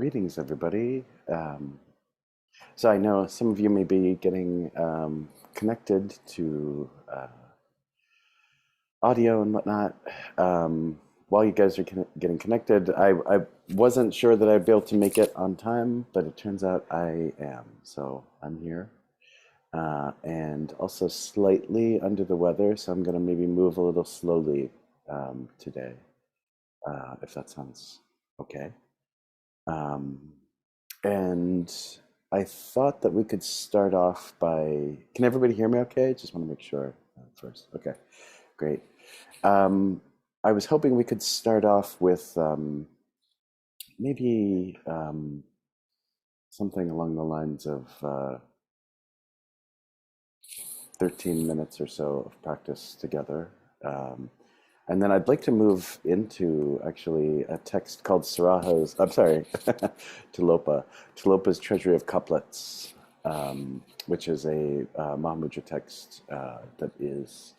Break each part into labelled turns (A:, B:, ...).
A: Greetings, everybody. So I know some of you may be getting connected to audio and whatnot. While you guys are getting connected, I wasn't sure that I'd be able to make it on time, but it turns out I am. So I'm here. And also slightly under the weather, so I'm going to maybe move a little slowly today, if that sounds okay. Um, And I thought that we could start off by. Can everybody hear me okay? Just want to make sure first. Okay, great. Um, I was hoping we could start off with maybe something along the lines of 13 minutes or so of practice together. Um, and then I'd like to move into actually a text called I'm sorry, Tilopa's Treasury of Couplets, which is a Mahamudra text that is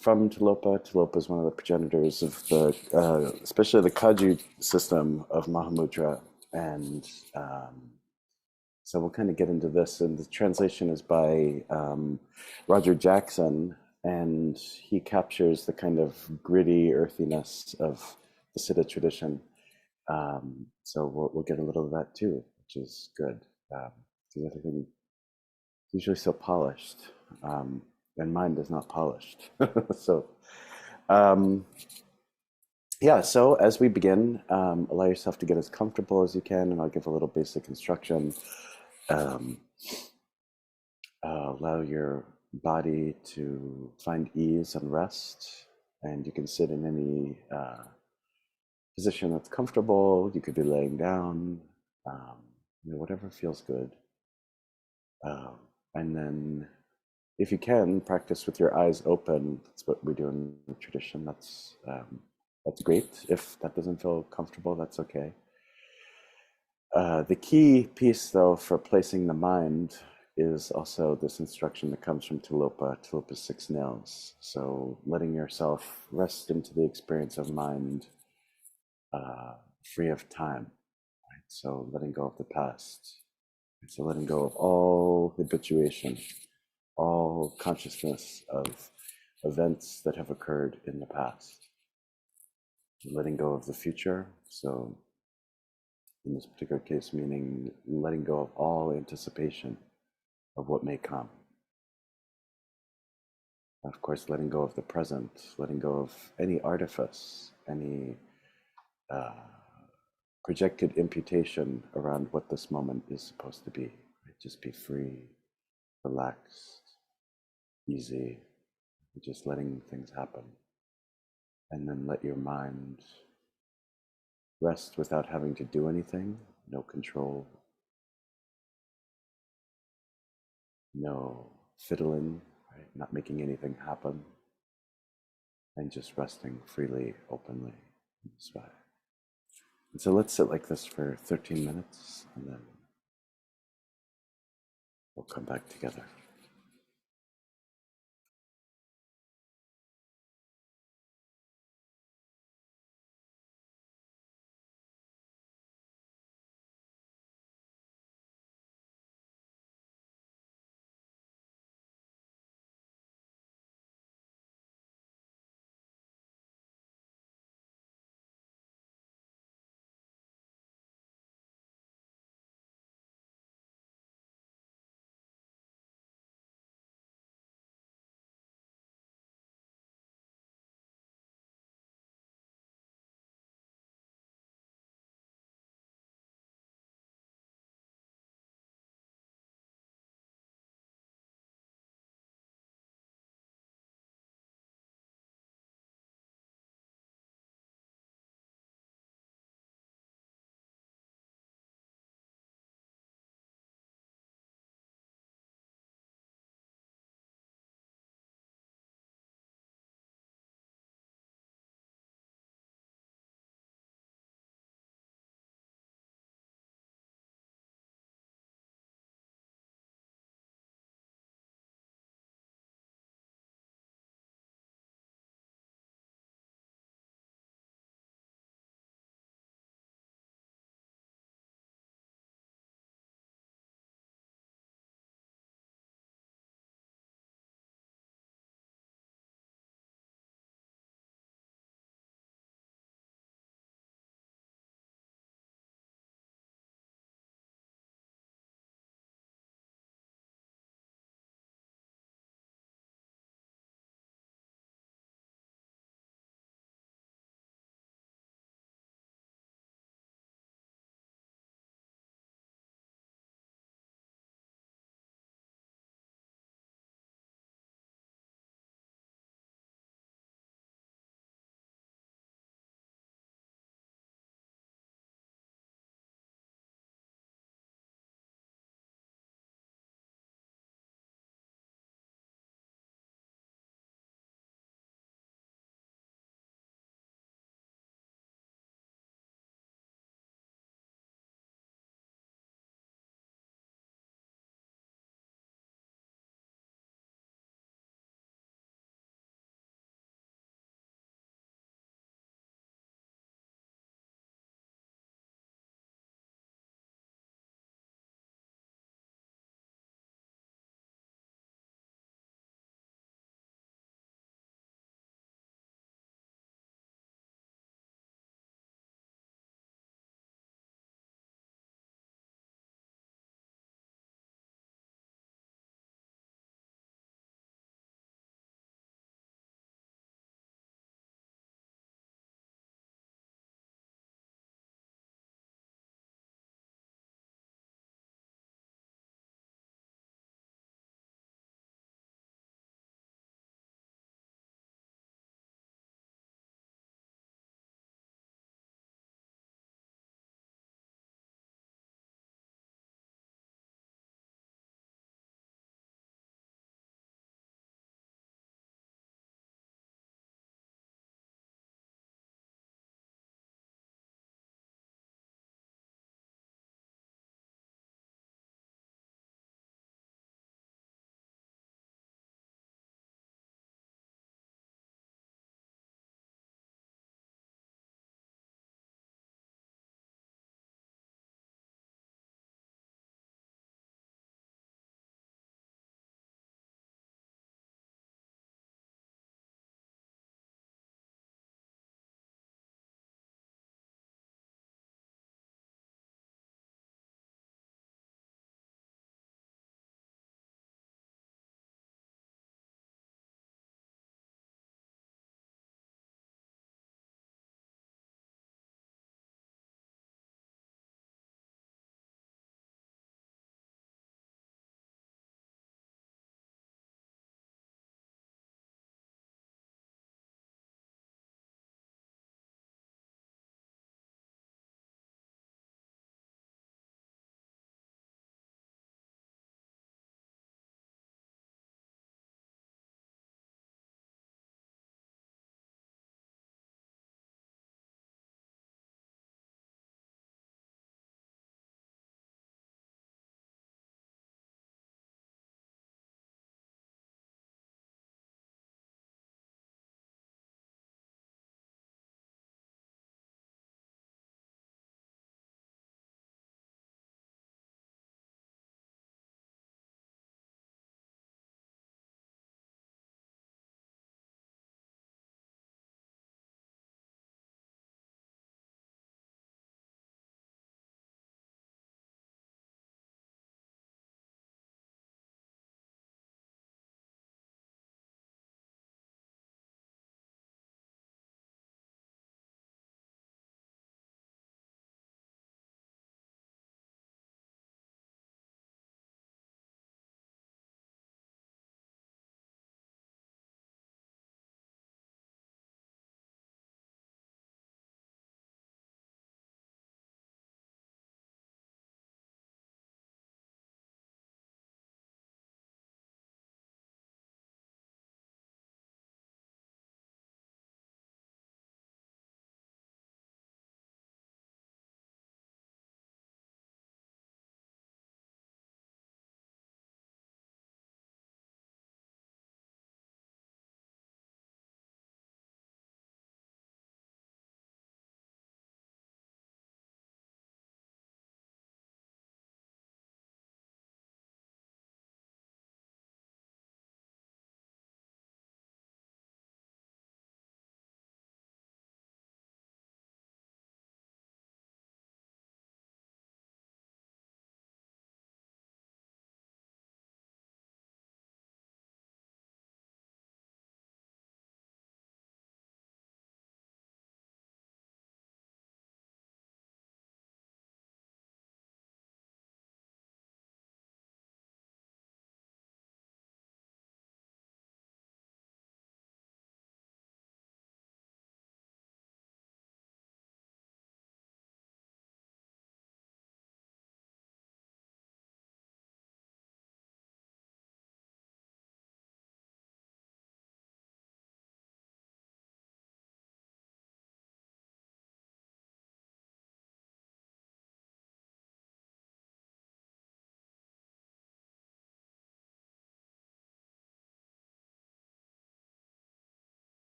A: from Tilopa. Tilopa is one of the progenitors of especially the Kaju system of Mahamudra. And so we'll kind of get into this. And the translation is by Roger Jackson, and he captures the kind of gritty earthiness of the Siddha tradition. So we'll get a little of that too, which is good. Because everything is usually so polished, and mind is not polished. So, um, yeah, so as we begin, allow yourself to get as comfortable as you can, and I'll give a little basic instruction. Um, Allow your body to find ease and rest, and you can sit in any position that's comfortable. You could be laying down, um, whatever feels good. Um, and then, if you can, practice with your eyes open. That's what we do in the tradition. That's great. If that doesn't feel comfortable, that's okay. The key piece, though, for placing the mind is also this instruction that comes from Tilopa's 6 nails. So letting yourself rest into the experience of mind free of time. Right? So letting go of the past. So letting go of all habituation, all consciousness of events that have occurred in the past. Letting go of the future. So in this particular case, meaning letting go of all anticipation of what may come. Of course, letting go of the present, letting go of any artifice, any uh, projected imputation around what this moment is supposed to be. Right? Just be free, relaxed, easy, just letting things happen. And then let your mind rest without having to do anything, no control, no fiddling, right? Not making anything happen, and just resting freely, openly in this way. And so let's sit like this for 13 minutes, and then we'll come back together.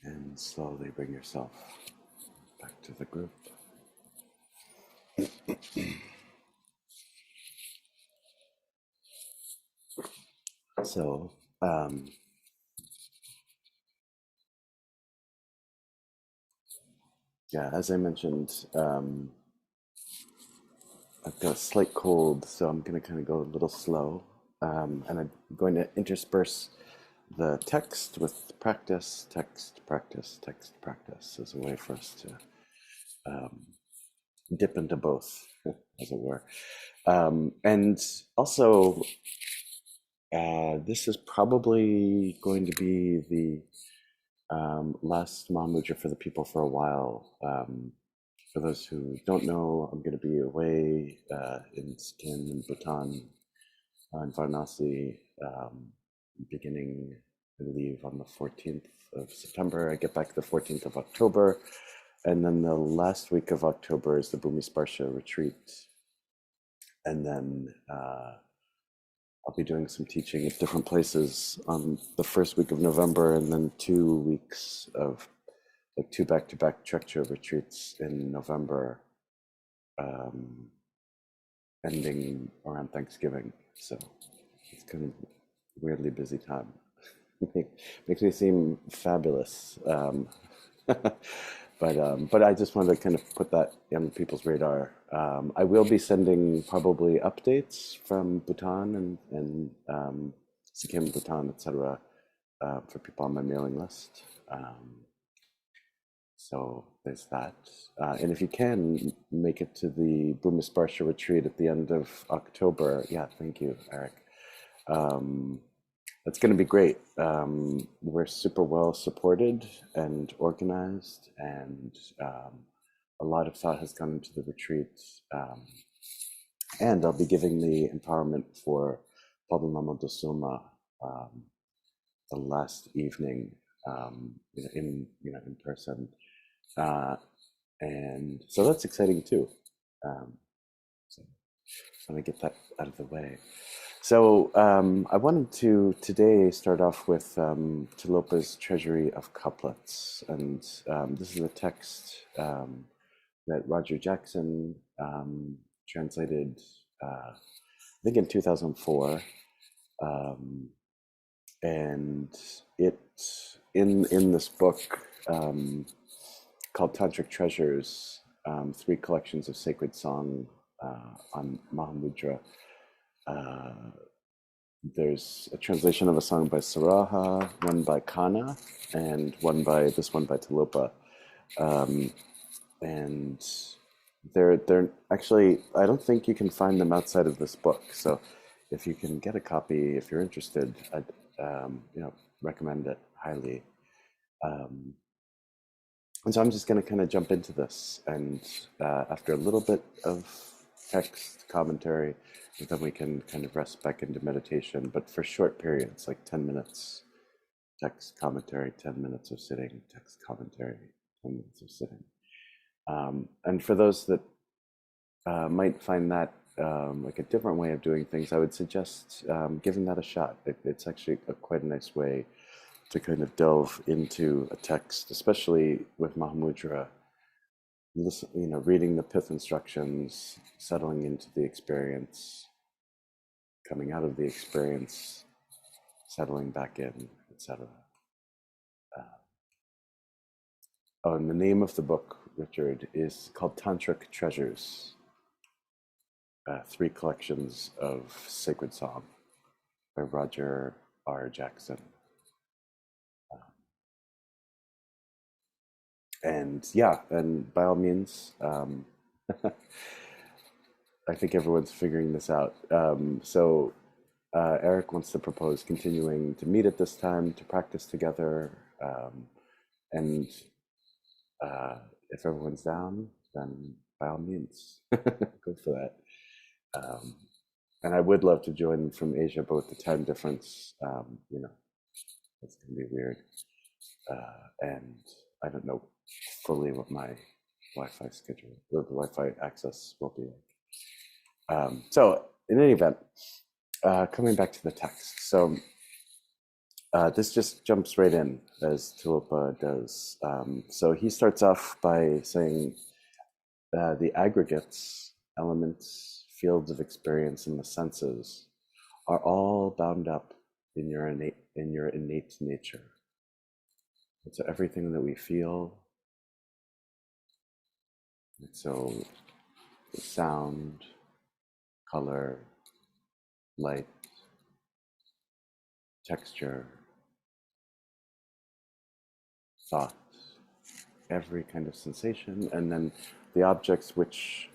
A: And slowly bring yourself back to the group. So, yeah, as I mentioned, I've got a slight cold, so I'm going to kind of go a little slow. And I'm going to intersperse the text with practice, text, practice, text, practice as a way for us to dip into both, as it were. And also, this is probably going to be the last Mahamudra for the people for a while. For those who don't know, I'm going to be away in Sikkim and Bhutan in Varanasi beginning, I believe, on the 14th of September. I get back the 14th of October. And then the last week of October is the Bhumi Sparsha retreat. And then I'll be doing some teaching at different places on the first week of November, and then 2 weeks of like 2 back-to-back Trekcha retreats in November, ending around Thanksgiving. So it's kind of a weirdly busy time. Makes me seem fabulous. But I just wanted to kind of put that on people's radar. I will be sending probably updates from Bhutan and Sikkim, Bhutan, etc. For people on my mailing list. So there's that. And if you can make it to the Bhumisparsha retreat at the end of October, yeah, thank you, Eric. It's going to be great. We're super well supported and organized, and a lot of thought has gone into the retreat. And I'll be giving the empowerment for Pablo Lama Dosuma the last evening in person. And so that's exciting too. So let me get that out of the way. So I wanted to today start off with Tilopa's Treasury of Couplets. And this is a text that Roger Jackson translated, I think in 2004. And it, in this book called Tantric Treasures, 3 collections of sacred song on Mahamudra, there's a translation of a song by Saraha, one by Kana, and one by Tilopa. And they're actually, I don't think you can find them outside of this book. So if you can get a copy, if you're interested, I'd recommend it highly. And so I'm just going to kind of jump into this, and after a little bit of text commentary, then we can kind of rest back into meditation, but for short periods, like 10 minutes text commentary, 10 minutes of sitting, text commentary, 10 minutes of sitting. And for those that might find that like a different way of doing things, I would suggest giving that a shot. It's actually quite a nice way to kind of delve into a text, especially with Mahamudra. Listen, reading the pith instructions, settling into the experience, coming out of the experience, settling back in, etc. And the name of the book, Richard, is called Tantric Treasures, 3 collections of sacred song by Roger R. Jackson. And yeah, and by all means, I think everyone's figuring this out. So Eric wants to propose continuing to meet at this time to practice together. And if everyone's down, then by all means, go for that. And I would love to join from Asia, but with the time difference, it's going to be weird. And I don't know fully what my Wi-Fi schedule, the Wi-Fi access will be like. So in any event, coming back to the text. So This just jumps right in, as Tulopa does. So he starts off by saying the aggregates, elements, fields of experience, and the senses are all bound up in your innate nature. And so everything that we feel, and so sound, color, light, texture, thought, every kind of sensation, and then the objects which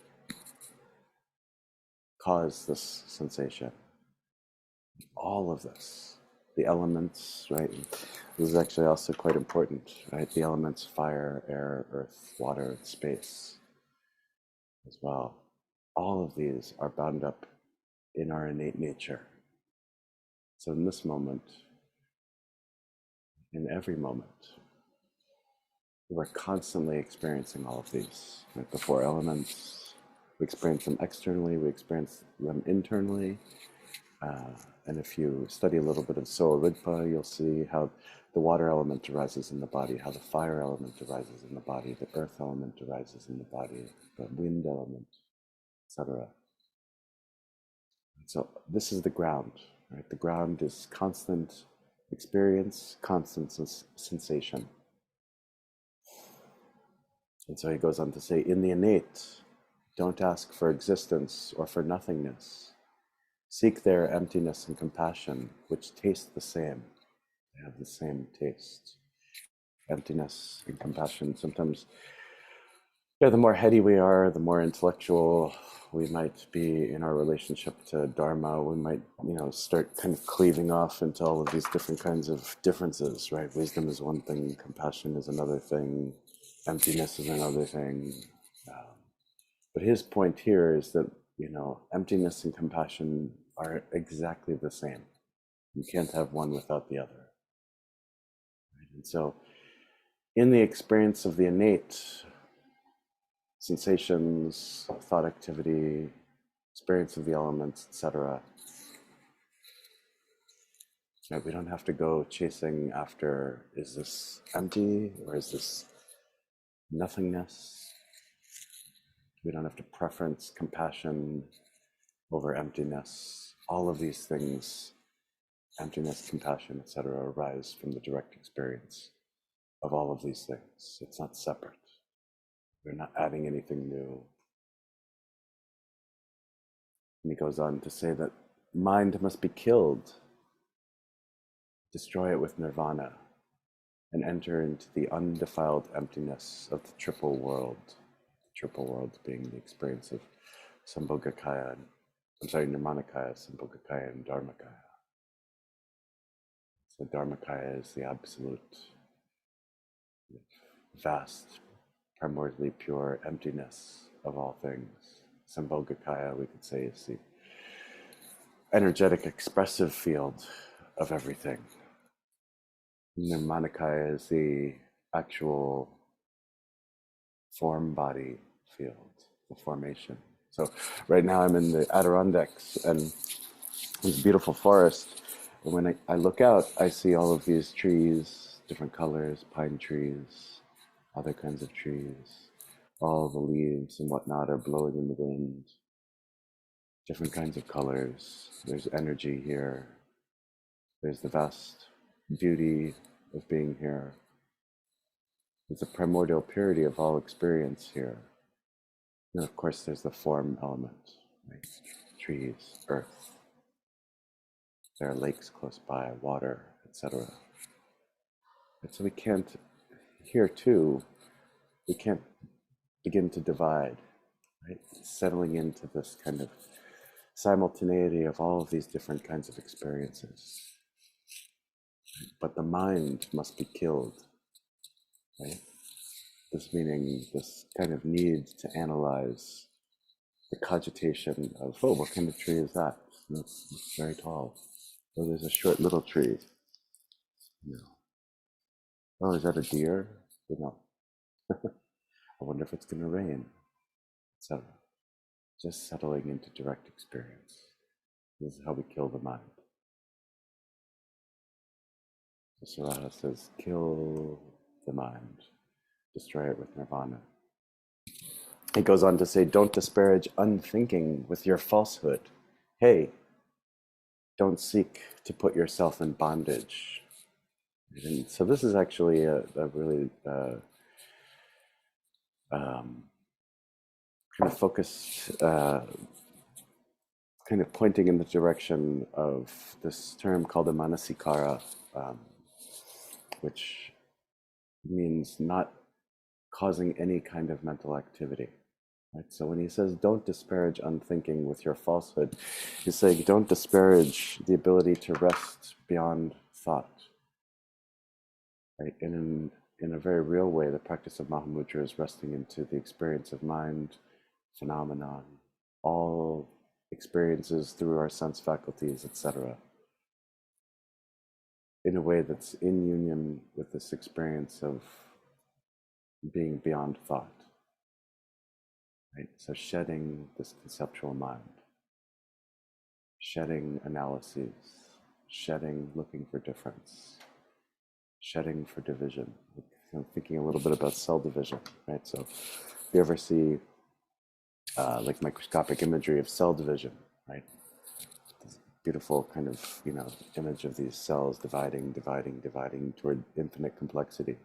A: cause this sensation. All of this, the elements, right? This is actually also quite important, right? The elements, fire, air, earth, water, space as well. All of these are bound up in our innate nature. So in this moment, in every moment, we're constantly experiencing all of these. Right? The four elements, we experience them externally, we experience them internally. And if you study a little bit of Soa Rigpa, you'll see how the water element arises in the body, how the fire element arises in the body, the earth element arises in the body, the wind element, etc. So this is the ground, right? The ground is constant experience, constant sensation. And so he goes on to say, in the innate, don't ask for existence or for nothingness. Seek there emptiness and compassion, which taste the same. They have the same taste. Emptiness and compassion. Sometimes, the more heady we are, the more intellectual we might be in our relationship to Dharma. We might, start kind of cleaving off into all of these different kinds of differences, right? Wisdom is one thing, compassion is another thing, emptiness is another thing. But his point here is that, emptiness and compassion are exactly the same. You can't have one without the other. Right? And so, in the experience of the innate sensations, thought activity, experience of the elements, etc., right, we don't have to go chasing after, is this empty or is this nothingness? We don't have to preference compassion over emptiness. All of these things, emptiness, compassion, etc., arise from the direct experience of all of these things. It's not separate. We're not adding anything new. And he goes on to say that mind must be killed, destroy it with nirvana, and enter into the undefiled emptiness of the triple world. The triple world being the experience of Sambhogakaya, Nirmanakaya, Sambhogakaya, and Dharmakaya. So Dharmakaya is the absolute, vast, primordially pure emptiness of all things. Sambhogakaya, we could say, is the energetic, expressive field of everything. Nirmanakaya is the actual form body field, the formation. So right now I'm in the Adirondacks and this beautiful forest. And when I look out, I see all of these trees, different colors, pine trees, other kinds of trees. All the leaves and whatnot are blowing in the wind. Different kinds of colors. There's energy here. There's the vast beauty of being here. There's the primordial purity of all experience here. And of course, there's the form element, right? Trees, earth. There are lakes close by, water, etc. And so we can't, here too, we can't begin to divide, right? Settling into this kind of simultaneity of all of these different kinds of experiences. But the mind must be killed, right? This meaning this kind of need to analyze the cogitation of, oh, what kind of tree is that? It's very tall. Oh, there's a short little tree. Oh, is that a deer? I wonder if it's going to rain, etc. Just settling into direct experience. This is how we kill the mind. Sarada says, kill the mind, destroy it with nirvana. He goes on to say, don't disparage unthinking with your falsehood. Hey, don't seek to put yourself in bondage. And so this is actually a really kind of focused, kind of pointing in the direction of this term called the manasikara, which means not causing any kind of mental activity. Right? So when he says, don't disparage unthinking with your falsehood, he's saying, don't disparage the ability to rest beyond thought. Right? And in a very real way, the practice of Mahamudra is resting into the experience of mind, phenomenon, all experiences through our sense faculties, etc., in a way that's in union with this experience of being beyond thought. Right? So shedding this conceptual mind, shedding analyses, shedding looking for difference, shedding for division. I'm thinking a little bit about cell division, right? So if you ever see like microscopic imagery of cell division, right? This beautiful kind of, image of these cells dividing toward infinite complexity.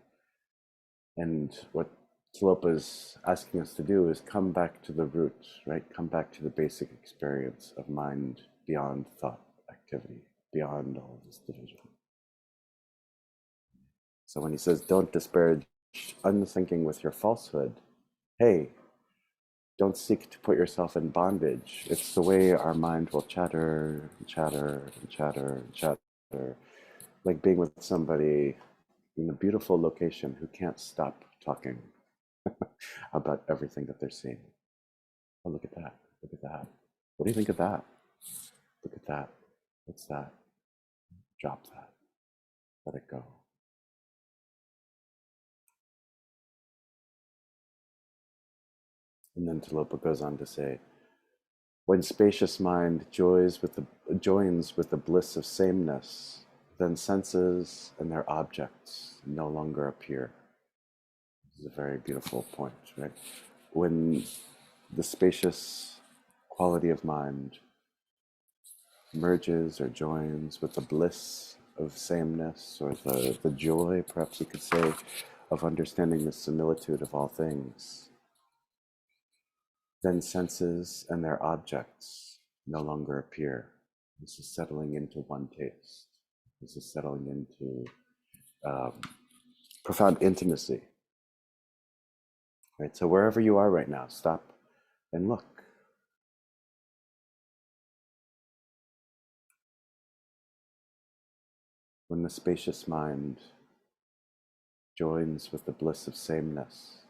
A: And what Slopa is asking us to do is come back to the root, right? Come back to the basic experience of mind beyond thought activity, beyond all this division. So when he says, don't disparage unthinking with your falsehood, hey, don't seek to put yourself in bondage. It's the way our mind will chatter, like being with somebody in a beautiful location who can't stop talking about everything that they're seeing. Oh, look at that. Look at that. What do you think of that? Look at that. What's that? Drop that. Let it go. And then Tilopa goes on to say, when spacious mind joins with the bliss of sameness, then senses and their objects no longer appear. This is a very beautiful point, right? When the spacious quality of mind merges or joins with the bliss of sameness, or the joy, perhaps you could say, of understanding the similitude of all things, then senses and their objects no longer appear. This is settling into one taste. This is settling into profound intimacy. Right? So wherever you are right now, stop and look. When the spacious mind joins with the bliss of sameness,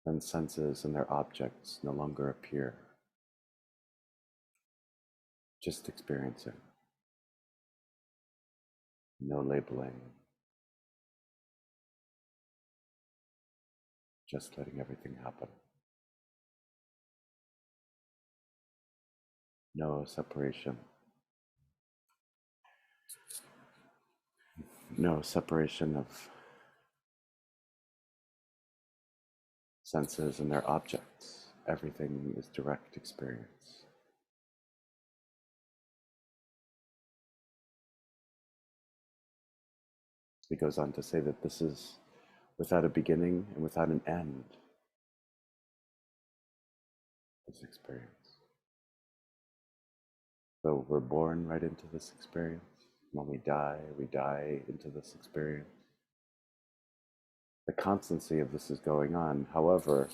A: then senses and their objects no longer appear. Just experiencing. No labeling. Just letting everything happen. No separation. No separation of senses and their objects. Everything is direct experience. He goes on to say that this is without a beginning and without an end. This experience. So we're born right into this experience. When we die into this experience. The constancy of this is going on. However,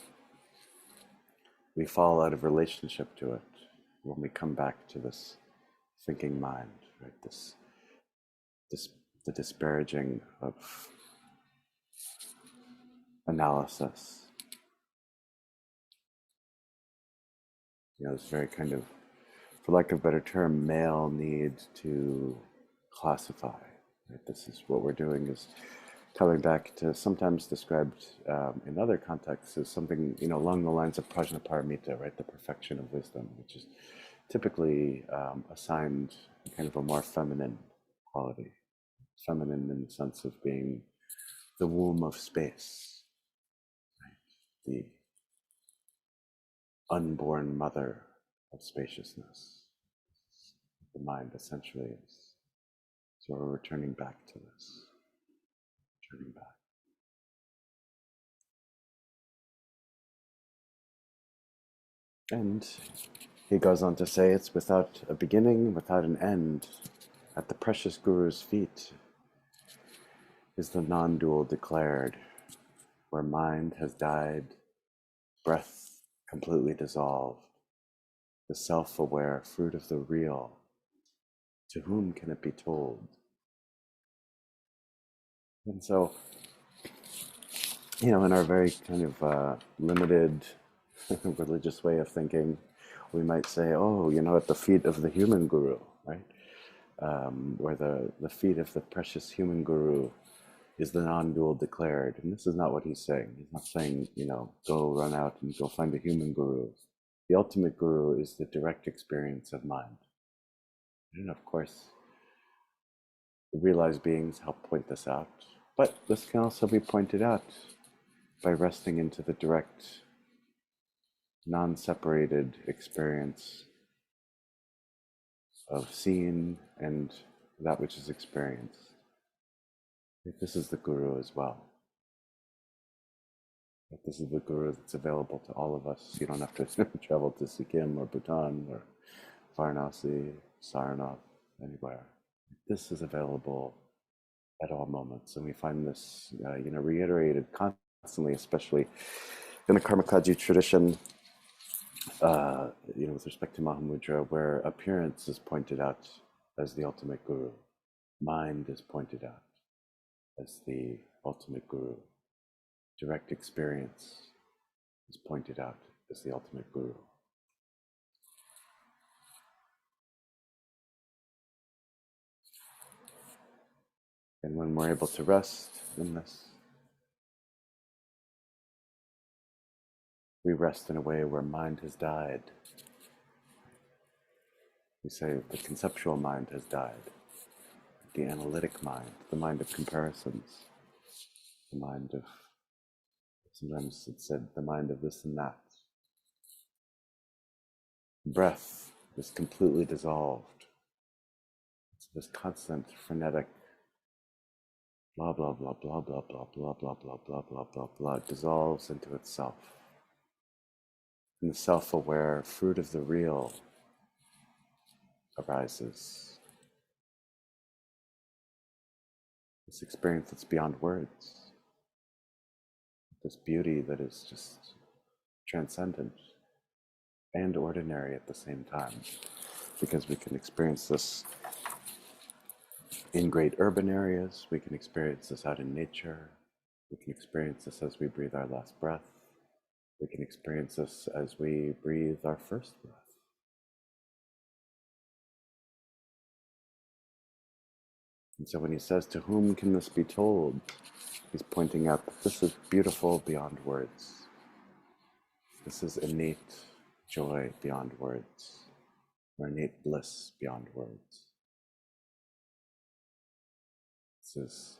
A: we fall out of relationship to it when we come back to this thinking mind, right? This the disparaging of analysis. This very kind of, for lack of a better term, male need to classify. Right? This is what we're doing, is coming back to sometimes described in other contexts as something, along the lines of prajnaparamita, right? The perfection of wisdom, which is typically assigned kind of a more feminine quality. feminine in the sense of being the womb of space, right? The unborn mother of spaciousness. The mind essentially is. So we're returning back to this, returning back. And he goes on to say it's without a beginning, without an end. At the precious Guru's feet is the non-dual declared, where mind has died, breath completely dissolved, the self-aware fruit of the real. To whom can it be told? And so, in our very kind of limited religious way of thinking, we might say, oh, at the feet of the human guru, right? Where the feet of the precious human guru is the non-dual declared. And this is not what he's saying. He's not saying, go run out and go find a human guru. The ultimate guru is the direct experience of mind. And of course, the realized beings help point this out. But this can also be pointed out by resting into the direct, non-separated experience of seeing and that which is experienced. This is the guru as well. This is the guru that's available to all of us. You don't have to travel to Sikkim or Bhutan or Varanasi, Sarnath, anywhere. This is available at all moments, and we find this, reiterated constantly, especially in the Karmakaji tradition. With respect to Mahamudra, where appearance is pointed out as the ultimate guru, mind is pointed out as the ultimate guru, direct experience is pointed out as the ultimate guru. And when we're able to rest in this, we rest in a way where mind has died. We say the conceptual mind has died, the analytic mind, the mind of comparisons, the mind of, sometimes it's said, the mind of this and that. Breath is completely dissolved. It's this constant, frenetic, blah, blah, blah, blah, blah, blah, blah, blah, blah, blah, blah, blah, blah, dissolves into itself. And the self-aware fruit of the real arises. This experience that's beyond words. This beauty that is just transcendent and ordinary at the same time. Because we can experience this in great urban areas, we can experience this out in nature, we can experience this as we breathe our last breath, we can experience this as we breathe our first breath. And so when he says, to whom can this be told? He's pointing out that this is beautiful beyond words. This is innate joy beyond words, or innate bliss beyond words. This is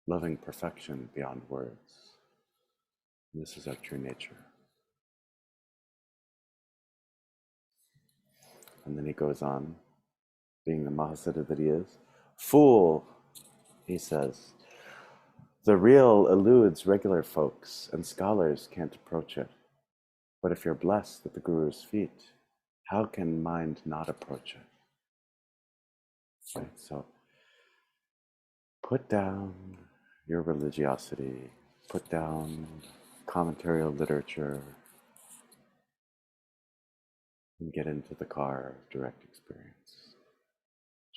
A: loving perfection beyond words. And this is our true nature. And then he goes on, being the Mahasiddha that he is. Fool, he says, the real eludes regular folks, and scholars can't approach it. But if you're blessed at the Guru's feet, how can mind not approach it? Right? So put down your religiosity, put down commentarial literature, and get into the car of direct experience.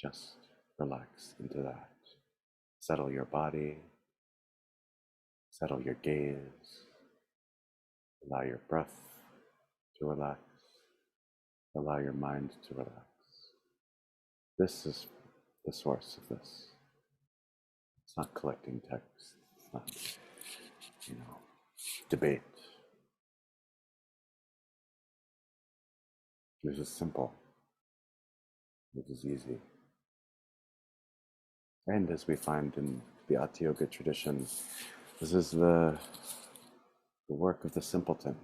A: Just relax into that. Settle your body, settle your gaze, allow your breath to relax, allow your mind to relax. This is the source of this. It's not collecting text, it's not, debate. This is simple. This is easy. And as we find in the Ati Yoga tradition, this is the work of the simpleton,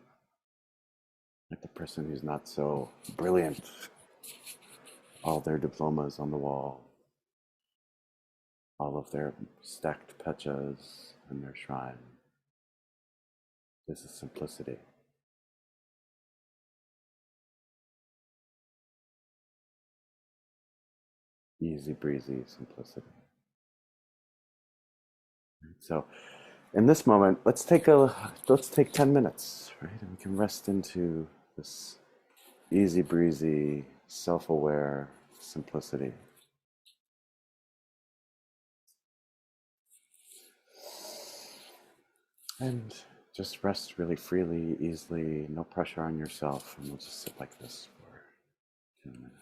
A: like the person who's not so brilliant, all their diplomas on the wall, all of their stacked pechas in their shrine. This is simplicity. Easy breezy simplicity. So in this moment, let's take 10 minutes, right? And we can rest into this easy breezy, self-aware simplicity. And just rest really freely, easily, no pressure on yourself. And we'll just sit like this for 10 minutes.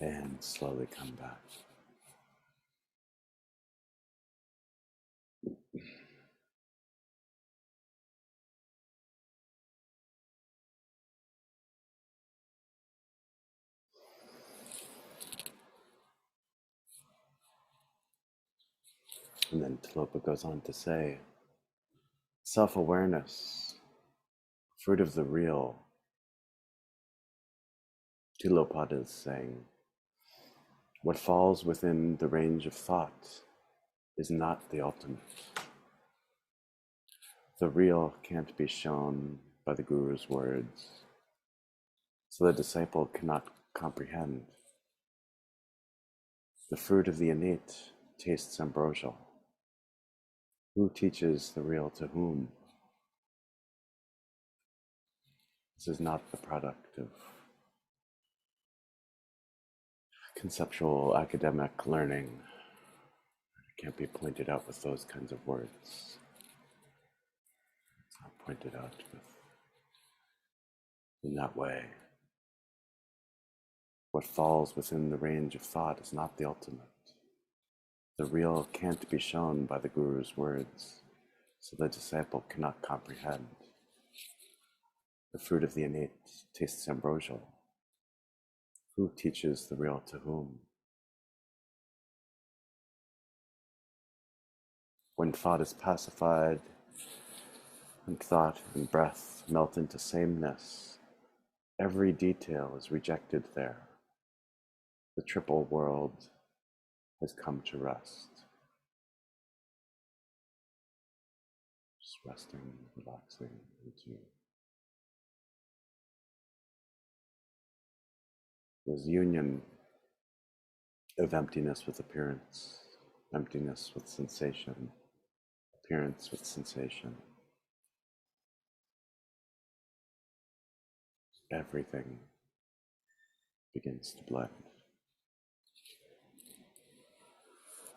A: and slowly come back. And then Tilopa goes on to say, self-awareness, fruit of the real. Tilopada is saying, what falls within the range of thought is not the ultimate. The real can't be shown by the Guru's words, so the disciple cannot comprehend. The fruit of the innate tastes ambrosial. Who teaches the real to whom? This is not the product of conceptual academic learning. It can't be pointed out with those kinds of words. It's not pointed out in that way. What falls within the range of thought is not the ultimate. The real can't be shown by the Guru's words, so the disciple cannot comprehend. The fruit of the innate tastes ambrosial. Who teaches the real to whom? When thought is pacified, and thought and breath melt into sameness, every detail is rejected there. The triple world has come to rest. Just resting, relaxing into this union of emptiness with appearance, emptiness with sensation, appearance with sensation. Everything begins to blend.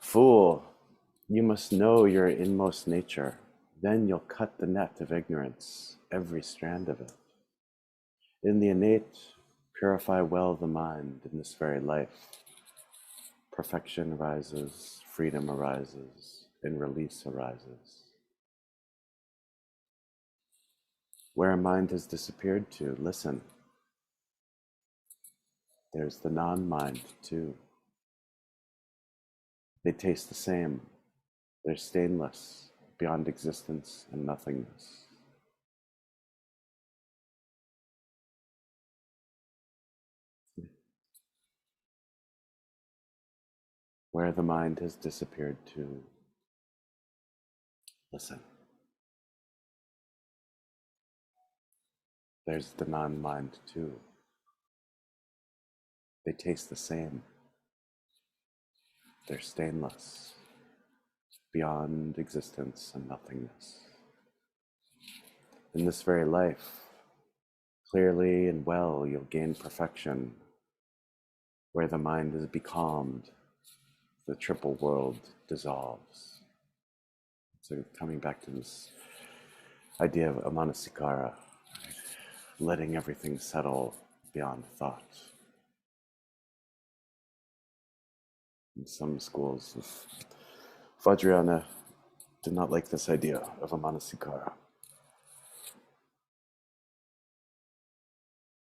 A: Fool, you must know your inmost nature. Then you'll cut the net of ignorance, every strand of it. In the innate, purify well the mind in this very life. Perfection arises, freedom arises, and release arises. Where a mind has disappeared to, listen. There's the non-mind too. They taste the same. They're stainless, beyond existence and nothingness. Where the mind has disappeared to, listen. There's the non-mind too. They taste the same. They're stainless, beyond existence and nothingness. In this very life, clearly and well, you'll gain perfection. Where the mind is becalmed, the triple world dissolves. So coming back to this idea of amanasikara, letting everything settle beyond thought. In some schools of Vajrayana did not like this idea of amanasikara.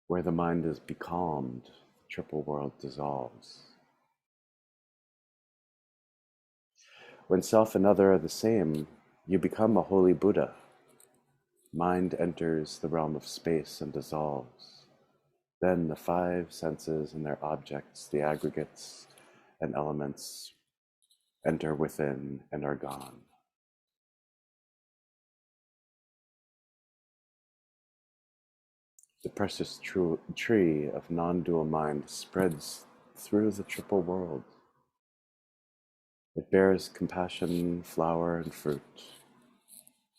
A: Where the mind is becalmed, the triple world dissolves. When self and other are the same, you become a holy Buddha. Mind enters the realm of space and dissolves. Then the five senses and their objects, the aggregates and elements, enter within and are gone. The precious tree of non-dual mind spreads through the triple world. It bears compassion, flower, and fruit,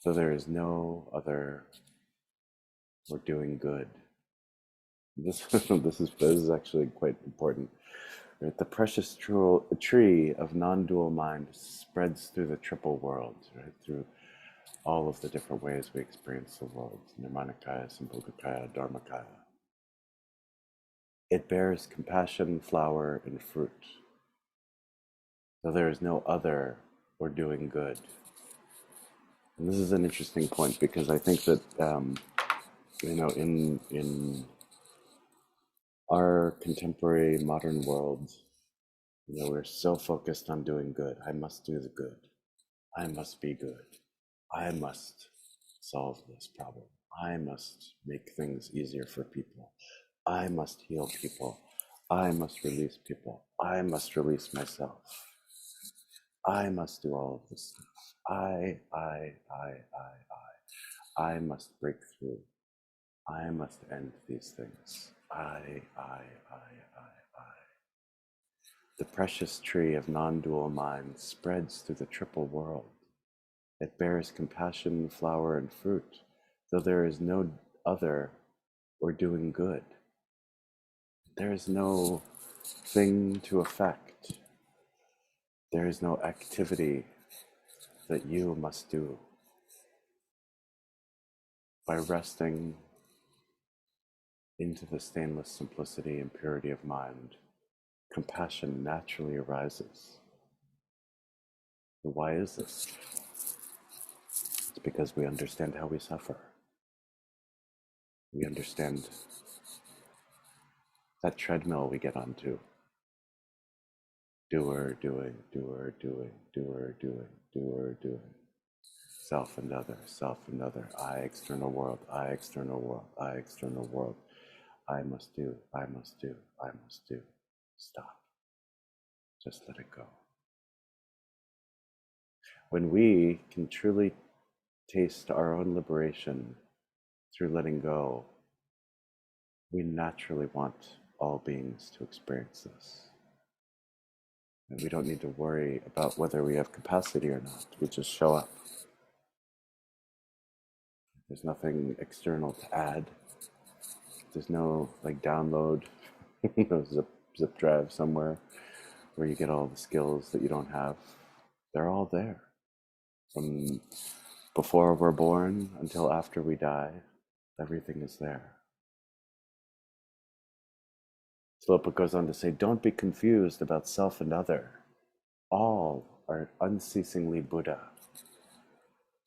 A: so there is no other or doing good. This is actually quite important. Right? The precious tree of non-dual mind spreads through the triple world, right? Through all of the different ways we experience the world, Nirmanakaya, Sambhogakaya, Dharmakaya. It bears compassion, flower, and fruit, though there is no other or doing good. And this is an interesting point because I think that in our contemporary modern world, we're so focused on doing good. I must do the good. I must be good. I must solve this problem. I must make things easier for people. I must heal people. I must release people. I must release myself. I must do all of this stuff. I must break through. I must end these things. I. The precious tree of non-dual mind spreads through the triple world. It bears compassion, flower, and fruit, though there is no other or doing good. There is no thing to affect. There is no activity that you must do. By resting into the stainless simplicity and purity of mind, compassion naturally arises. And why is this? It's because we understand how we suffer. We understand that treadmill we get onto. Doer, doing, doer, doing, doer, doing, doer, doing. Self and other, I external world, I external world, I external world. I must do, I must do, I must do. Stop. Just let it go. When we can truly taste our own liberation through letting go, we naturally want all beings to experience this. And we don't need to worry about whether we have capacity or not. We just show up. There's nothing external to add. There's no download, zip drive somewhere where you get all the skills that you don't have. They're all there. From before we're born until after we die, everything is there. Slopa goes on to say, don't be confused about self and other. All are unceasingly Buddha.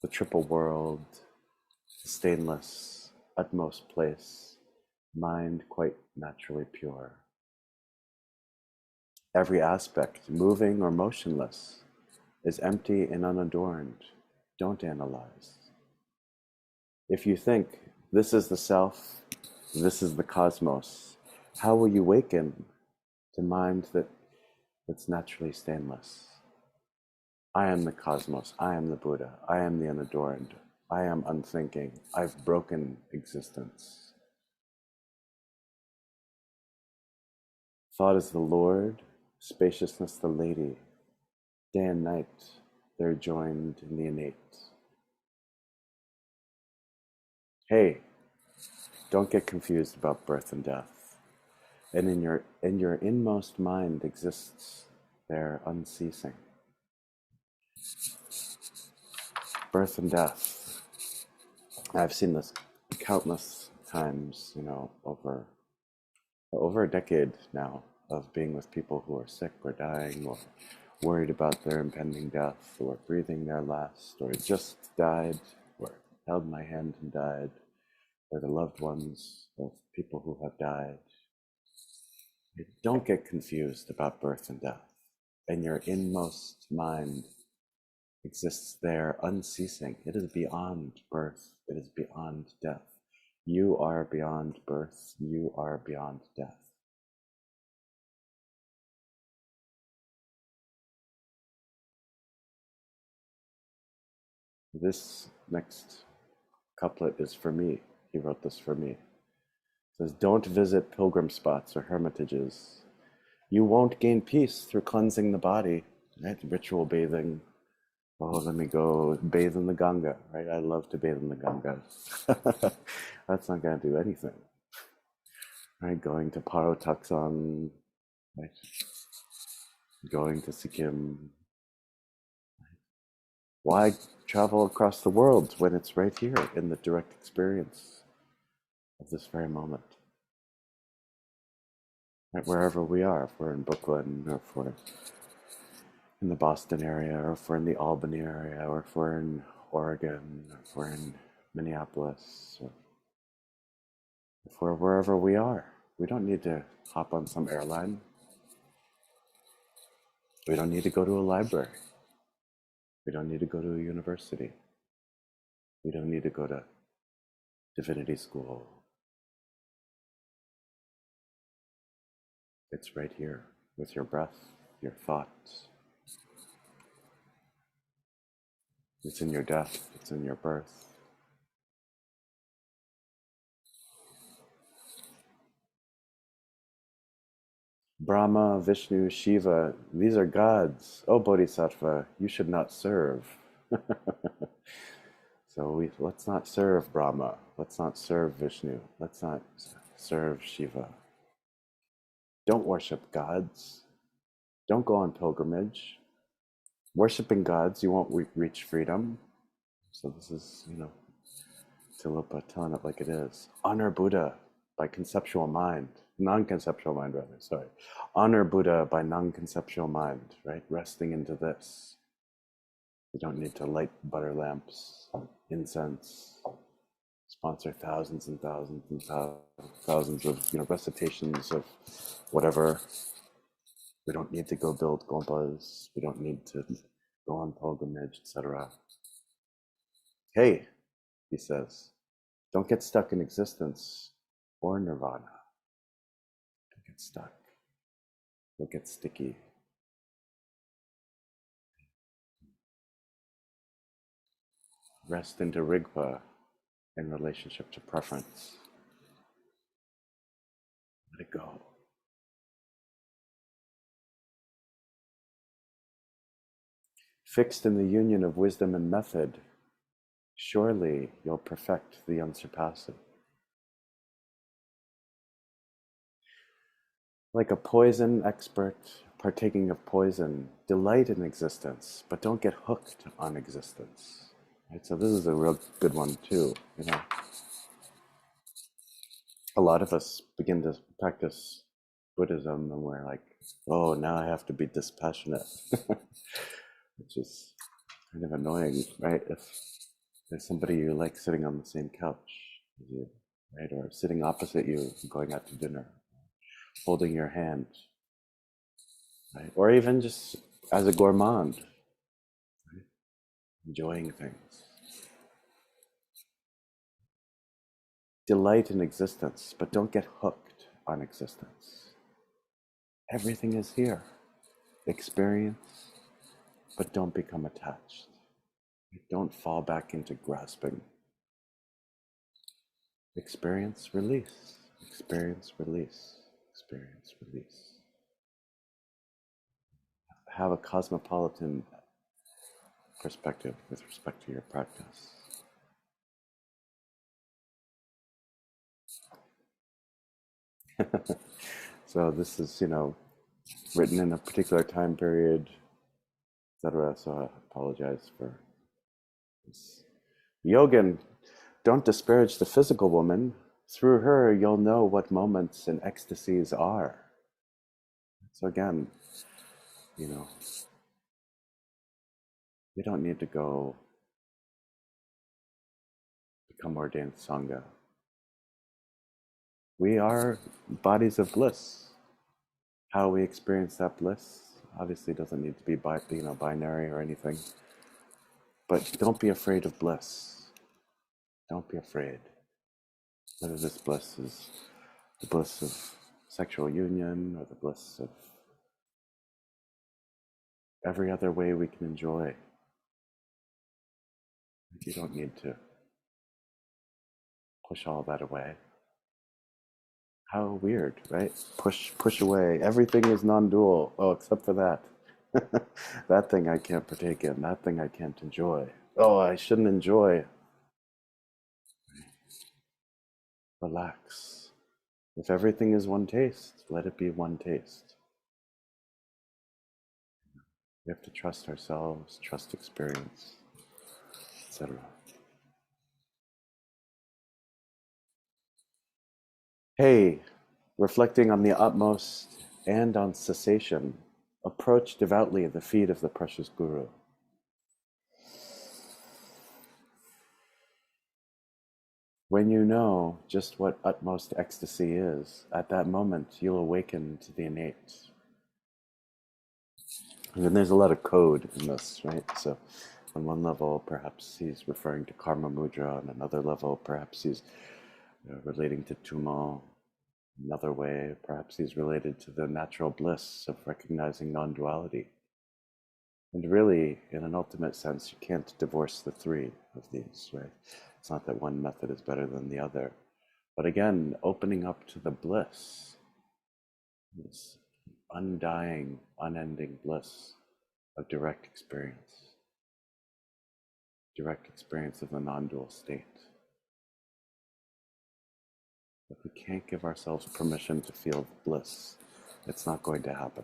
A: The triple world, the stainless, utmost place, mind quite naturally pure. Every aspect, moving or motionless, is empty and unadorned. Don't analyze. If you think, this is the self, this is the cosmos, how will you waken to mind that's naturally stainless? I am the cosmos, I am the Buddha, I am the unadorned, I am unthinking, I've broken existence. Thought is the Lord, spaciousness the lady. Day and night, they're joined in the innate. Hey, don't get confused about birth and death. And in your inmost mind exists there unceasing. Birth and death. I've seen this countless times, over a decade now of being with people who are sick or dying or worried about their impending death or breathing their last or just died or held my hand and died or the loved ones of people who have died. Don't get confused about birth and death. And your inmost mind exists there unceasing. It is beyond birth. It is beyond death. You are beyond birth. You are beyond death. This next couplet is for me. He wrote this for me. It says, don't visit pilgrim spots or hermitages. You won't gain peace through cleansing the body, right? Ritual bathing. Oh, let me go bathe in the Ganga, right? I love to bathe in the Ganga. That's not going to do anything, right? Going to Parotaksan, right? Going to Sikkim. Why travel across the world when it's right here in the direct experience of this very moment? right? Wherever we are, if we're in Brooklyn, or if we're in the Boston area, or if we're in the Albany area, or if we're in Oregon, or if we're in Minneapolis, or if we're wherever we are. We don't need to hop on some airline. We don't need to go to a library. We don't need to go to a university. We don't need to go to divinity school. It's right here with your breath, your thoughts. It's in your death, it's in your birth. Brahma, Vishnu, Shiva, these are gods. Oh, Bodhisattva, you should not serve. So let's not serve Brahma. Let's not serve Vishnu. Let's not serve Shiva. Don't worship gods. Don't go on pilgrimage. Worshipping gods, you won't reach freedom. So this is, Tilopa telling it like it is. Honor Buddha by conceptual mind. Non-conceptual mind, rather, sorry. Honor Buddha by non-conceptual mind, right? Resting into this. You don't need to light butter lamps, incense, sponsor thousands and thousands and thousands of recitations of whatever. We don't need to go build gompas. We don't need to go on pilgrimage, etc. Hey, he says, don't get stuck in existence or nirvana. Don't get stuck. You'll get sticky. Rest into Rigpa in relationship to preference. Let it go. Fixed in the union of wisdom and method, surely you'll perfect the unsurpassing. Like a poison expert partaking of poison, delight in existence, but don't get hooked on existence. Right? So this is a real good one too. A lot of us begin to practice Buddhism and we're like, oh, now I have to be dispassionate, which is kind of annoying, right? If there's somebody you like sitting on the same couch as you, right? Or sitting opposite you, going out to dinner, holding your hand, right? Or even just as a gourmand, right? Enjoying things. Delight in existence, but don't get hooked on existence. Everything is here. Experience, but don't become attached. Don't fall back into grasping. Experience, release. Experience, release. Experience, release. Have a cosmopolitan perspective with respect to your practice. So this is, written in a particular time period, etc. So I apologize for this. Yogin, don't disparage the physical woman. Through her, you'll know what moments and ecstasies are. So again, we don't need to go become ordained Sangha. We are bodies of bliss. How we experience that bliss obviously doesn't need to be binary or anything. But don't be afraid of bliss. Don't be afraid. Whether this bliss is the bliss of sexual union or the bliss of every other way we can enjoy. You don't need to push all that away. How weird, right? Push away. Everything is non-dual. Oh, except for that. That thing I can't partake in. That thing I can't enjoy. Oh, I shouldn't enjoy. Relax. If everything is one taste, let it be one taste. We have to trust ourselves, trust experience, etc. Hey, reflecting on the utmost and on cessation, approach devoutly the feet of the precious Guru. When you know just what utmost ecstasy is, at that moment you'll awaken to the innate. And then there's a lot of code in this, right? So on one level, perhaps he's referring to karma mudra. On another level, perhaps he's relating to tuma. Another way, perhaps he's related to the natural bliss of recognizing non-duality. And really, in an ultimate sense, you can't divorce the three of these, right? It's not that one method is better than the other. But again, opening up to the bliss, this undying, unending bliss of direct experience of the non-dual state. If we can't give ourselves permission to feel bliss, it's not going to happen.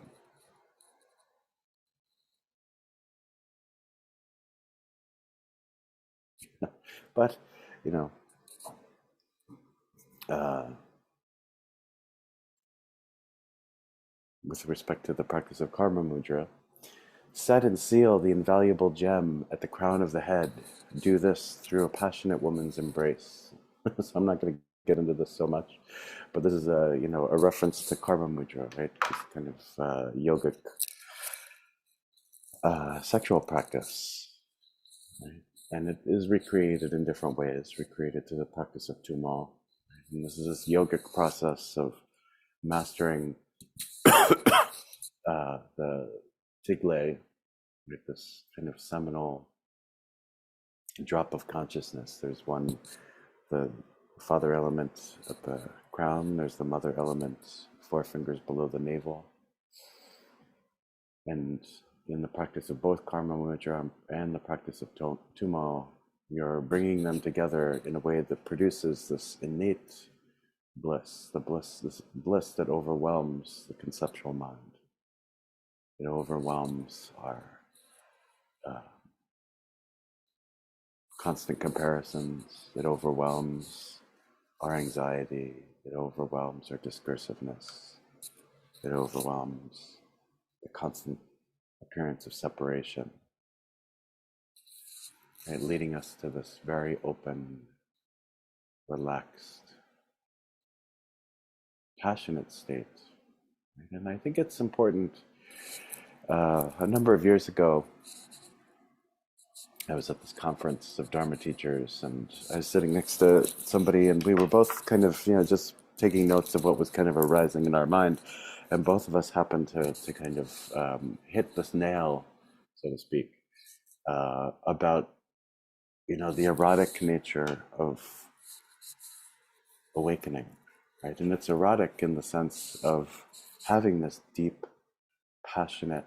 A: But, you know, with respect to the practice of karma mudra, set and seal the invaluable gem at the crown of the head. Do this through a passionate woman's embrace. So I'm not going to get into this so much, but this is a reference to karma mudra, right? This kind of yogic sexual practice, right? And it is recreated in different ways, recreated to the practice of tumal. Right? And this is this yogic process of mastering the tigle, right? This kind of seminal drop of consciousness. There's one, the father element at the crown, there's the mother element 4 fingers below the navel. And in the practice of both karma mudra and the practice of tumal, you're bringing them together in a way that produces this innate bliss, this bliss that overwhelms the conceptual mind. It overwhelms our constant comparisons. It overwhelms our anxiety. It overwhelms our discursiveness. It overwhelms the constant appearance of separation, right? Leading us to this very open, relaxed, passionate state. Right? And I think it's important. A number of years ago, I was at this conference of Dharma teachers, and I was sitting next to somebody, and we were both kind of, just taking notes of what was kind of arising in our mind. And both of us happened to kind of hit this nail, so to speak, about, the erotic nature of awakening, right? And it's erotic in the sense of having this deep, passionate,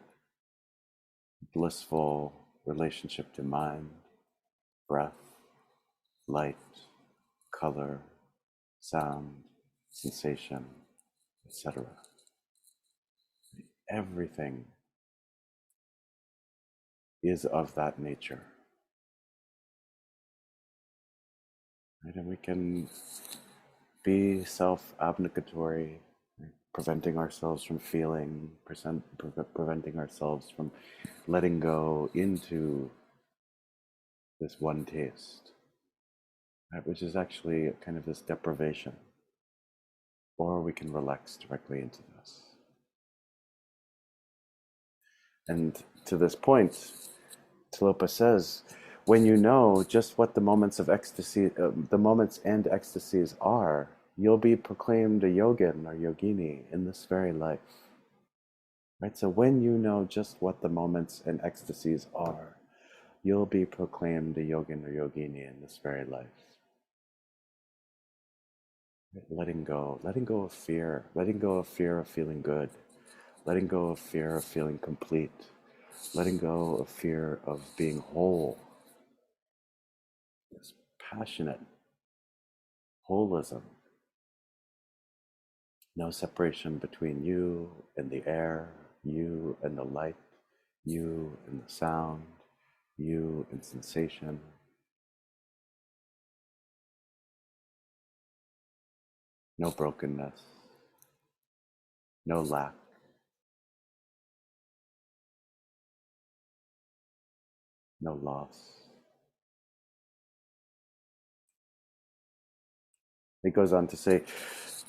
A: blissful relationship to mind, breath, light, color, sound, sensation, etc. Everything is of that nature. Right? And we can be self-abnegatory, right? Preventing ourselves from feeling, preventing ourselves from letting go into this one taste, right? Which is actually kind of this deprivation. Or we can relax directly into this. And to this point, Tilopa says, when you know just what the moments of ecstasy, the moments and ecstasies are, you'll be proclaimed a yogin or yogini in this very life. Right? So when you know just what the moments and ecstasies are, you'll be proclaimed a yogin or yogini in this very life. Letting go of fear, letting go of fear of feeling good, letting go of fear of feeling complete, letting go of fear of being whole. This passionate holism. No separation between you and the air, you and the light, you and the sound, you and sensation. No brokenness, no lack, no loss. It goes on to say,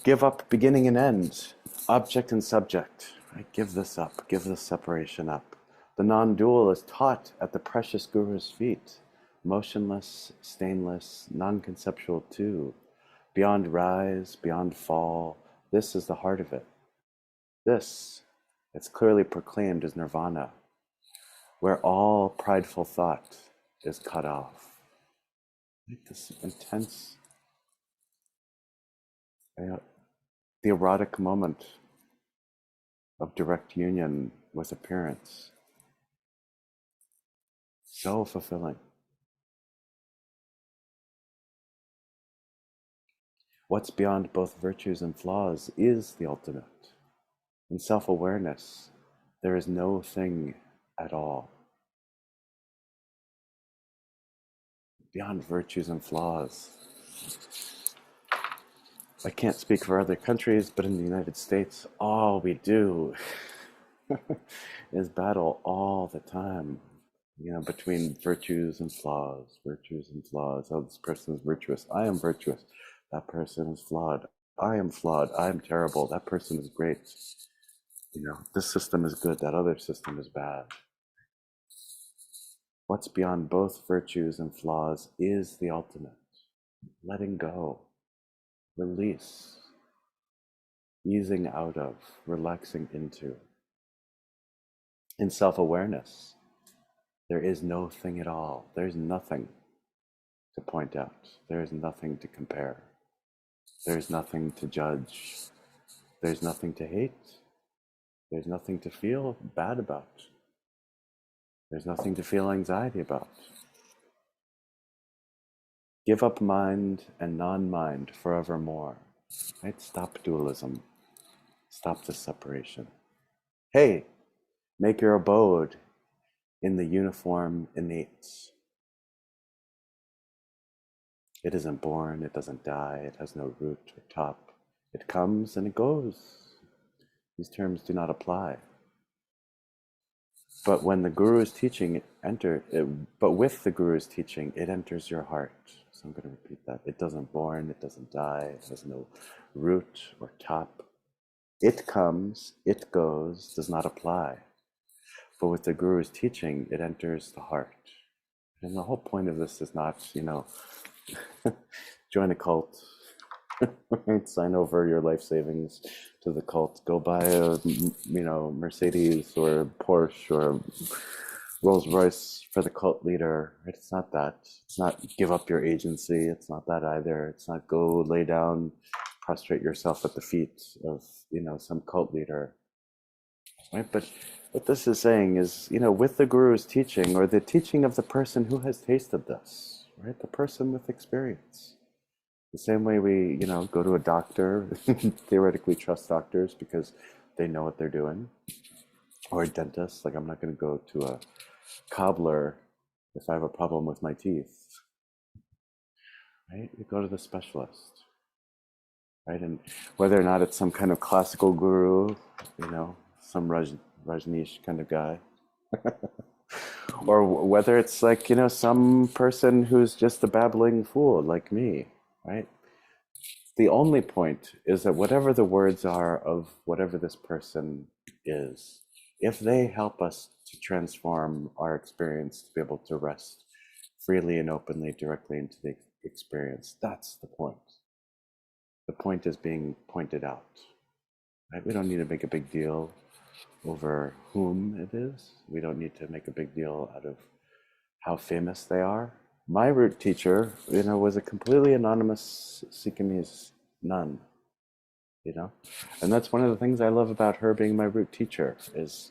A: give up beginning and end, object and subject. Right? Give this up, give this separation up. The non-dual is taught at the precious Guru's feet, motionless, stainless, non-conceptual too. Beyond rise, beyond fall, this is the heart of it. This, it's clearly proclaimed as nirvana, where all prideful thought is cut off. Like this intense, the erotic moment of direct union with appearance. So fulfilling. What's beyond both virtues and flaws is the ultimate. In self-awareness, there is no thing at all. Beyond virtues and flaws. I can't speak for other countries, but in the United States, all we do is battle all the time, between virtues and flaws, virtues and flaws. Oh, this person is virtuous. I am virtuous. That person is flawed. I am flawed. I am terrible. That person is great. This system is good. That other system is bad. What's beyond both virtues and flaws is the ultimate. Letting go, release, easing out of, relaxing into. In self-awareness, there is no thing at all. There's nothing to point out. There's nothing to compare. There's nothing to judge. There's nothing to hate. There's nothing to feel bad about. There's nothing to feel anxiety about. Give up mind and non-mind forevermore. Right? Stop dualism. Stop the separation. Hey, make your abode in the uniform innate. It isn't born, it doesn't die, it has no root or top. It comes and it goes. These terms do not apply. But when the Guru's teaching with the Guru's teaching, it enters your heart. So I'm going to repeat that. It doesn't born, it doesn't die, it has no root or top. It comes, it goes, does not apply. But with the Guru's teaching, it enters the heart. And the whole point of this is not, join a cult, sign over your life savings to the cult, go buy a, Mercedes or a Porsche or Rolls Royce for the cult leader. Right? It's not that. It's not give up your agency. It's not that either. It's not go lay down, prostrate yourself at the feet of, some cult leader. Right? But what this is saying is, with the Guru's teaching or the teaching of the person who has tasted this, right? The person with experience. The same way we, go to a doctor, theoretically trust doctors because they know what they're doing. Or a dentist, like I'm not going to go to a cobbler if I have a problem with my teeth. Right? You go to the specialist. Right? And whether or not it's some kind of classical guru, some Rajneesh kind of guy. Or whether it's like, some person who's just a babbling fool like me, right? The only point is that whatever the words are of whatever this person is, if they help us to transform our experience to be able to rest freely and openly directly into the experience, that's the point. The point is being pointed out. Right? We don't need to make a big deal over whom it is. We don't need to make a big deal out of how famous they are. My root teacher, was a completely anonymous Sikkimese nun, and that's one of the things I love about her being my root teacher is,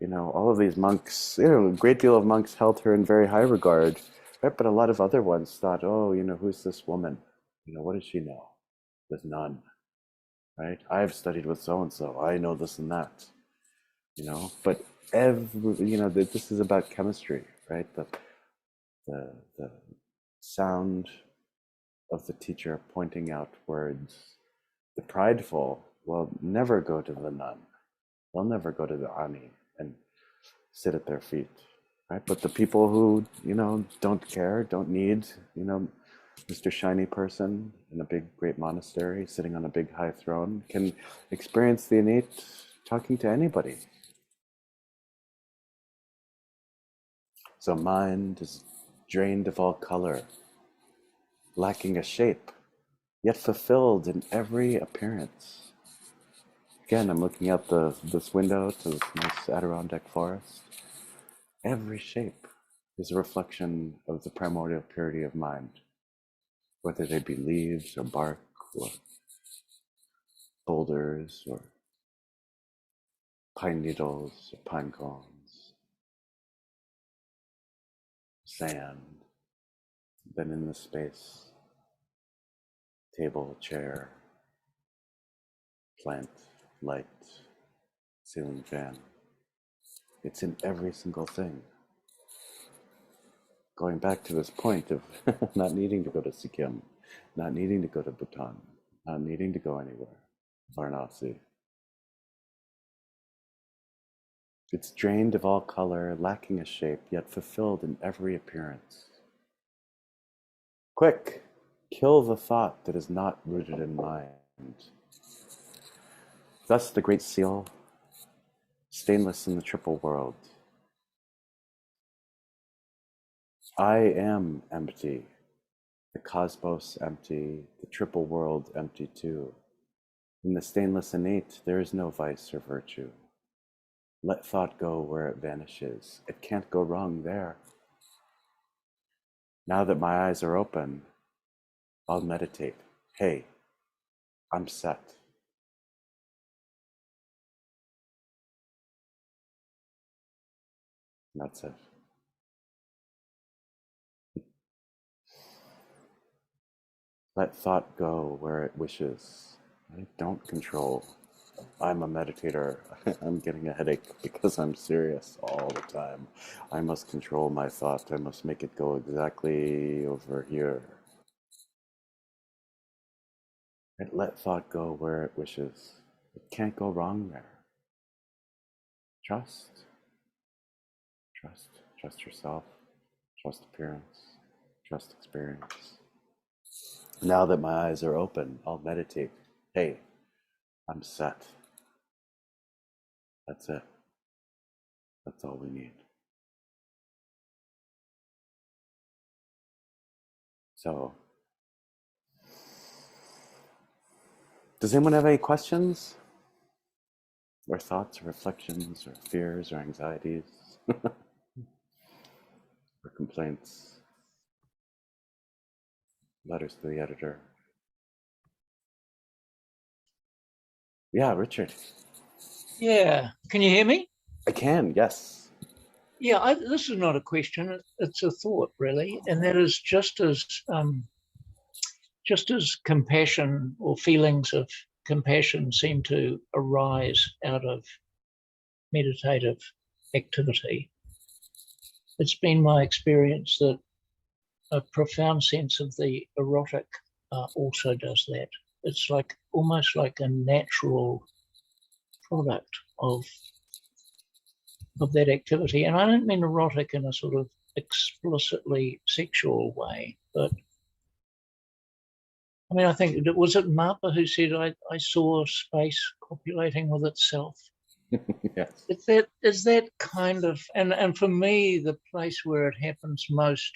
A: all of these monks, a great deal of monks held her in very high regard, right? But a lot of other ones thought, oh, who's this woman? What does she know? This nun, right? I've studied with so-and-so. I know this and that, but this is about chemistry, right? The sound of the teacher pointing out words. The prideful will never go to the nun. They'll never go to the ani and sit at their feet, right? But the people who, don't care, don't need, Mr. Shiny Person in a big, great monastery sitting on a big, high throne can experience the innate talking to anybody. So mind is drained of all color, lacking a shape, yet fulfilled in every appearance. Again, I'm looking out this window to this nice Adirondack forest. Every shape is a reflection of the primordial purity of mind, whether they be leaves or bark or boulders or pine needles or pine cones, sand, then in the space, table, chair, plant, light, ceiling fan. It's in every single thing. Going back to this point of not needing to go to Sikkim, not needing to go to Bhutan, not needing to go anywhere, Varanasi. It's drained of all color, lacking a shape, yet fulfilled in every appearance. Quick, kill the thought that is not rooted in mind. Thus the great seal, stainless in the triple world. I am empty, the cosmos empty, the triple world empty too. In the stainless innate, there is no vice or virtue. Let thought go where it vanishes. It can't go wrong there. Now that my eyes are open, I'll meditate. Hey, I'm set. And that's it. Let thought go where it wishes. I don't control. I'm a meditator. I'm getting a headache because I'm serious all the time. I must control my thought. I must make it go exactly over here. And let thought go where it wishes. It can't go wrong there. Trust. Trust. Trust yourself. Trust appearance. Trust experience. Now that my eyes are open, I'll meditate. Hey, I'm set. That's it. That's all we need. So, does anyone have any questions? Or thoughts, or reflections, or fears, or anxieties? Or complaints? Letters to the editor? Yeah, Richard.
B: Yeah, can you hear me?
A: I can, yes.
B: Yeah, this is not a question; it's a thought, really, and that is just as compassion or feelings of compassion seem to arise out of meditative activity. It's been my experience that a profound sense of the erotic also does that. It's like almost like a natural product of that activity. And I don't mean erotic in a sort of explicitly sexual way, but I mean, I think, was it Mapa who said, I saw space copulating with itself?
A: Yes.
B: Is that kind of, and for me, the place where it happens most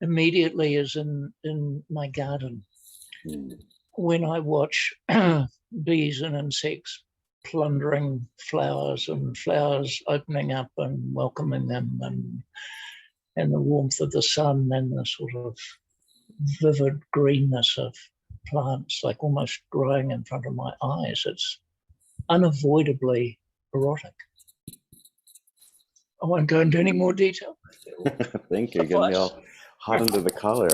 B: immediately is in my garden. When I watch bees and insects plundering flowers and flowers opening up and welcoming them, and the warmth of the sun and the sort of vivid greenness of plants, like almost growing in front of my eyes. It's unavoidably erotic. I won't go into any more detail.
A: Thank you. Getting me all hot under the collar.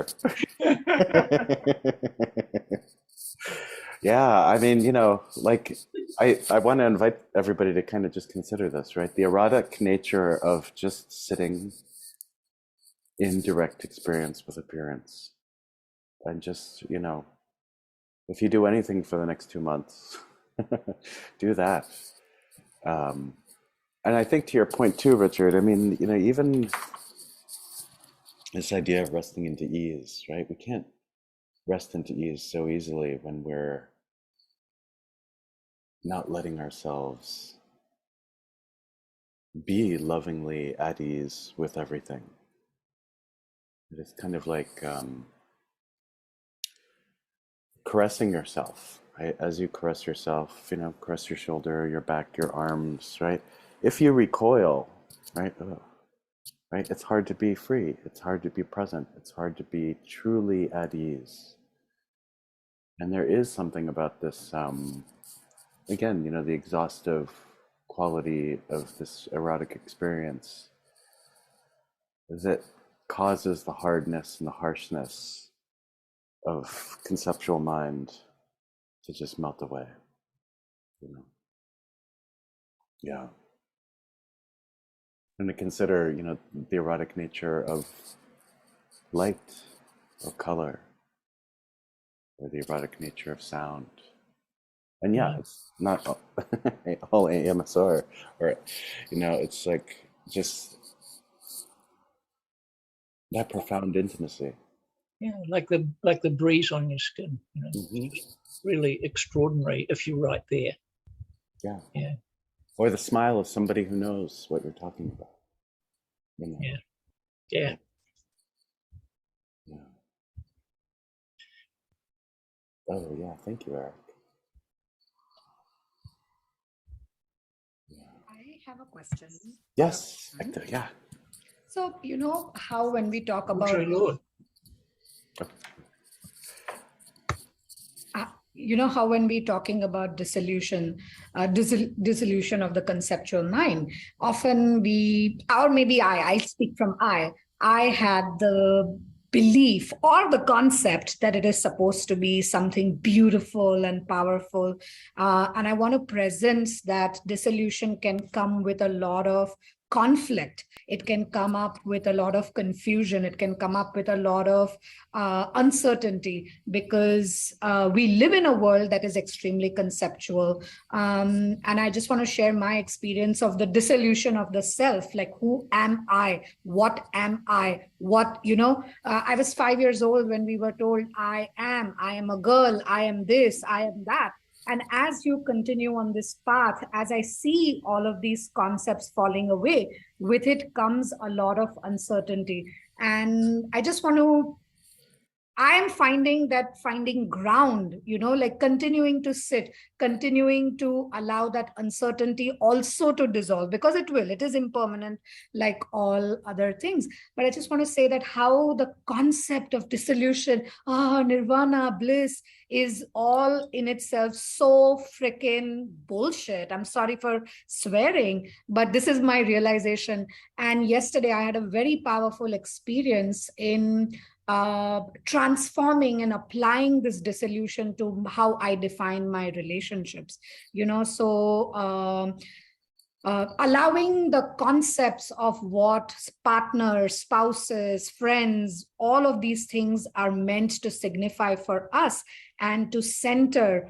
A: Yeah, I mean, I want to invite everybody to kind of just consider this, right? The erotic nature of just sitting in direct experience with appearance and just, if you do anything for the next 2 months, do that. Um, and I think to your point too, Richard, I mean, even this idea of resting into ease, right? We can't rest into ease so easily when we're not letting ourselves be lovingly at ease with everything. It's kind of like caressing yourself, right? As you caress yourself, caress your shoulder, your back, your arms, right? If you recoil, right, right, it's hard to be free. It's hard to be present. It's hard to be truly at ease. And there is something about this, again, the exhaustive quality of this erotic experience that causes the hardness and the harshness of conceptual mind to just melt away. Yeah. And to consider, the erotic nature of light or color, or the erotic nature of sound. And yeah, it's not all AMSR, or, it's like just that profound intimacy.
B: Yeah, like the breeze on your skin, just really extraordinary if you're right there.
A: Yeah.
B: Yeah.
A: Or the smile of somebody who knows what you're talking about.
B: Yeah. Yeah.
A: Yeah. Oh yeah, thank you, Eric.
C: I have a question.
A: Yes, yeah.
C: So, how when we talk about, how when we're talking about dissolution of the conceptual mind, often or maybe I speak from I had the belief or the concept that it is supposed to be something beautiful and powerful. And I want to present that dissolution can come with a lot of conflict. It can come up with a lot of confusion. It can come up with a lot of uncertainty, because we live in a world that is extremely conceptual. And I just want to share my experience of the dissolution of the self. Like, who am I? What am I? I was 5 years old when we were told, I am a girl, I am this, I am that. And as you continue on this path, as I see all of these concepts falling away, with it comes a lot of uncertainty. And I'm finding ground, like continuing to sit, continuing to allow that uncertainty also to dissolve, because it is impermanent like all other things. But I just want to say that how the concept of dissolution, nirvana, bliss, is all in itself so freaking bullshit. I'm sorry for swearing, but this is my realization. And yesterday I had a very powerful experience in transforming and applying this dissolution to how I define my relationships. Allowing the concepts of what partners, spouses, friends, all of these things are meant to signify for us, and to center,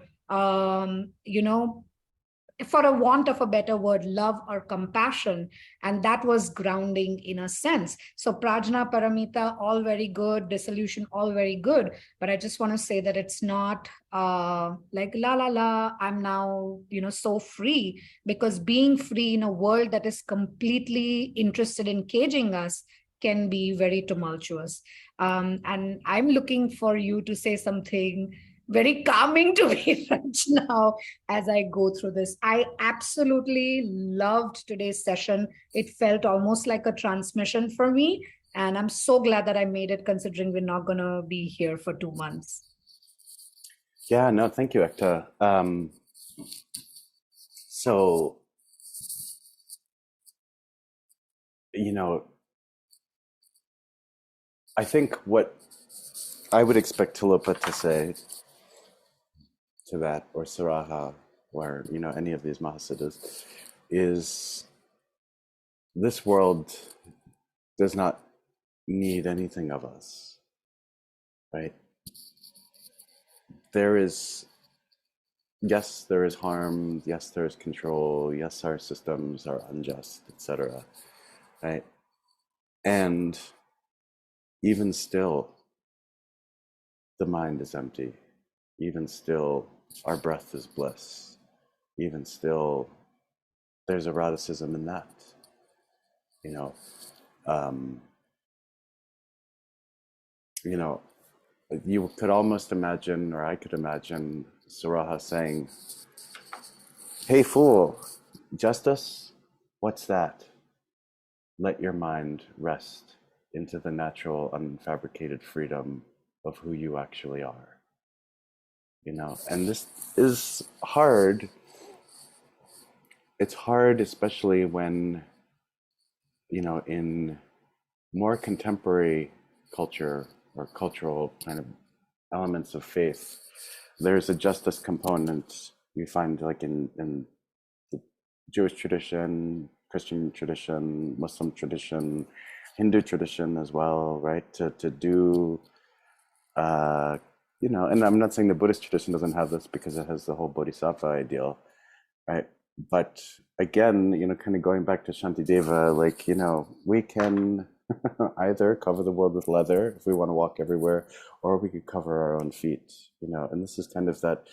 C: for a want of a better word, love or compassion. And that was grounding in a sense. So prajna, paramita, all very good. Dissolution, all very good. But I just want to say that it's not like la, I'm now, so free. Because being free in a world that is completely interested in caging us can be very tumultuous. And I'm looking for you to say something very calming to me right now as I go through this. I absolutely loved today's session. It felt almost like a transmission for me. And I'm so glad that I made it, considering we're not going to be here for 2 months.
A: Yeah, no, thank you, Ekta. So, I think what I would expect Tilopa to say to that, or Saraha, or any of these Mahasiddhas, is this world does not need anything of us, right? there is, yes, there is harm. Yes, there is control. Yes, our systems are unjust, etc. Right? And even still, the mind is empty. Even still, our breath is bliss. Even still, there's eroticism in that. You know, um, you know, you could almost imagine, or I could imagine, Suraha saying, "Hey, fool, justice? What's that? Let your mind rest into the natural, unfabricated freedom of who you actually are." You know, and this is hard. It's hard, especially when, you know, in more contemporary culture or cultural kind of elements of faith, there's a justice component you find like in the Jewish tradition, Christian tradition, Muslim tradition, Hindu tradition as well, right? To do, you know, and I'm not saying the Buddhist tradition doesn't have this because it has the whole bodhisattva ideal, right? But again, you know, kind of going back to Shantideva, like, you know, we can either cover the world with leather if we want to walk everywhere, or we could cover our own feet, you know, and this is kind of that,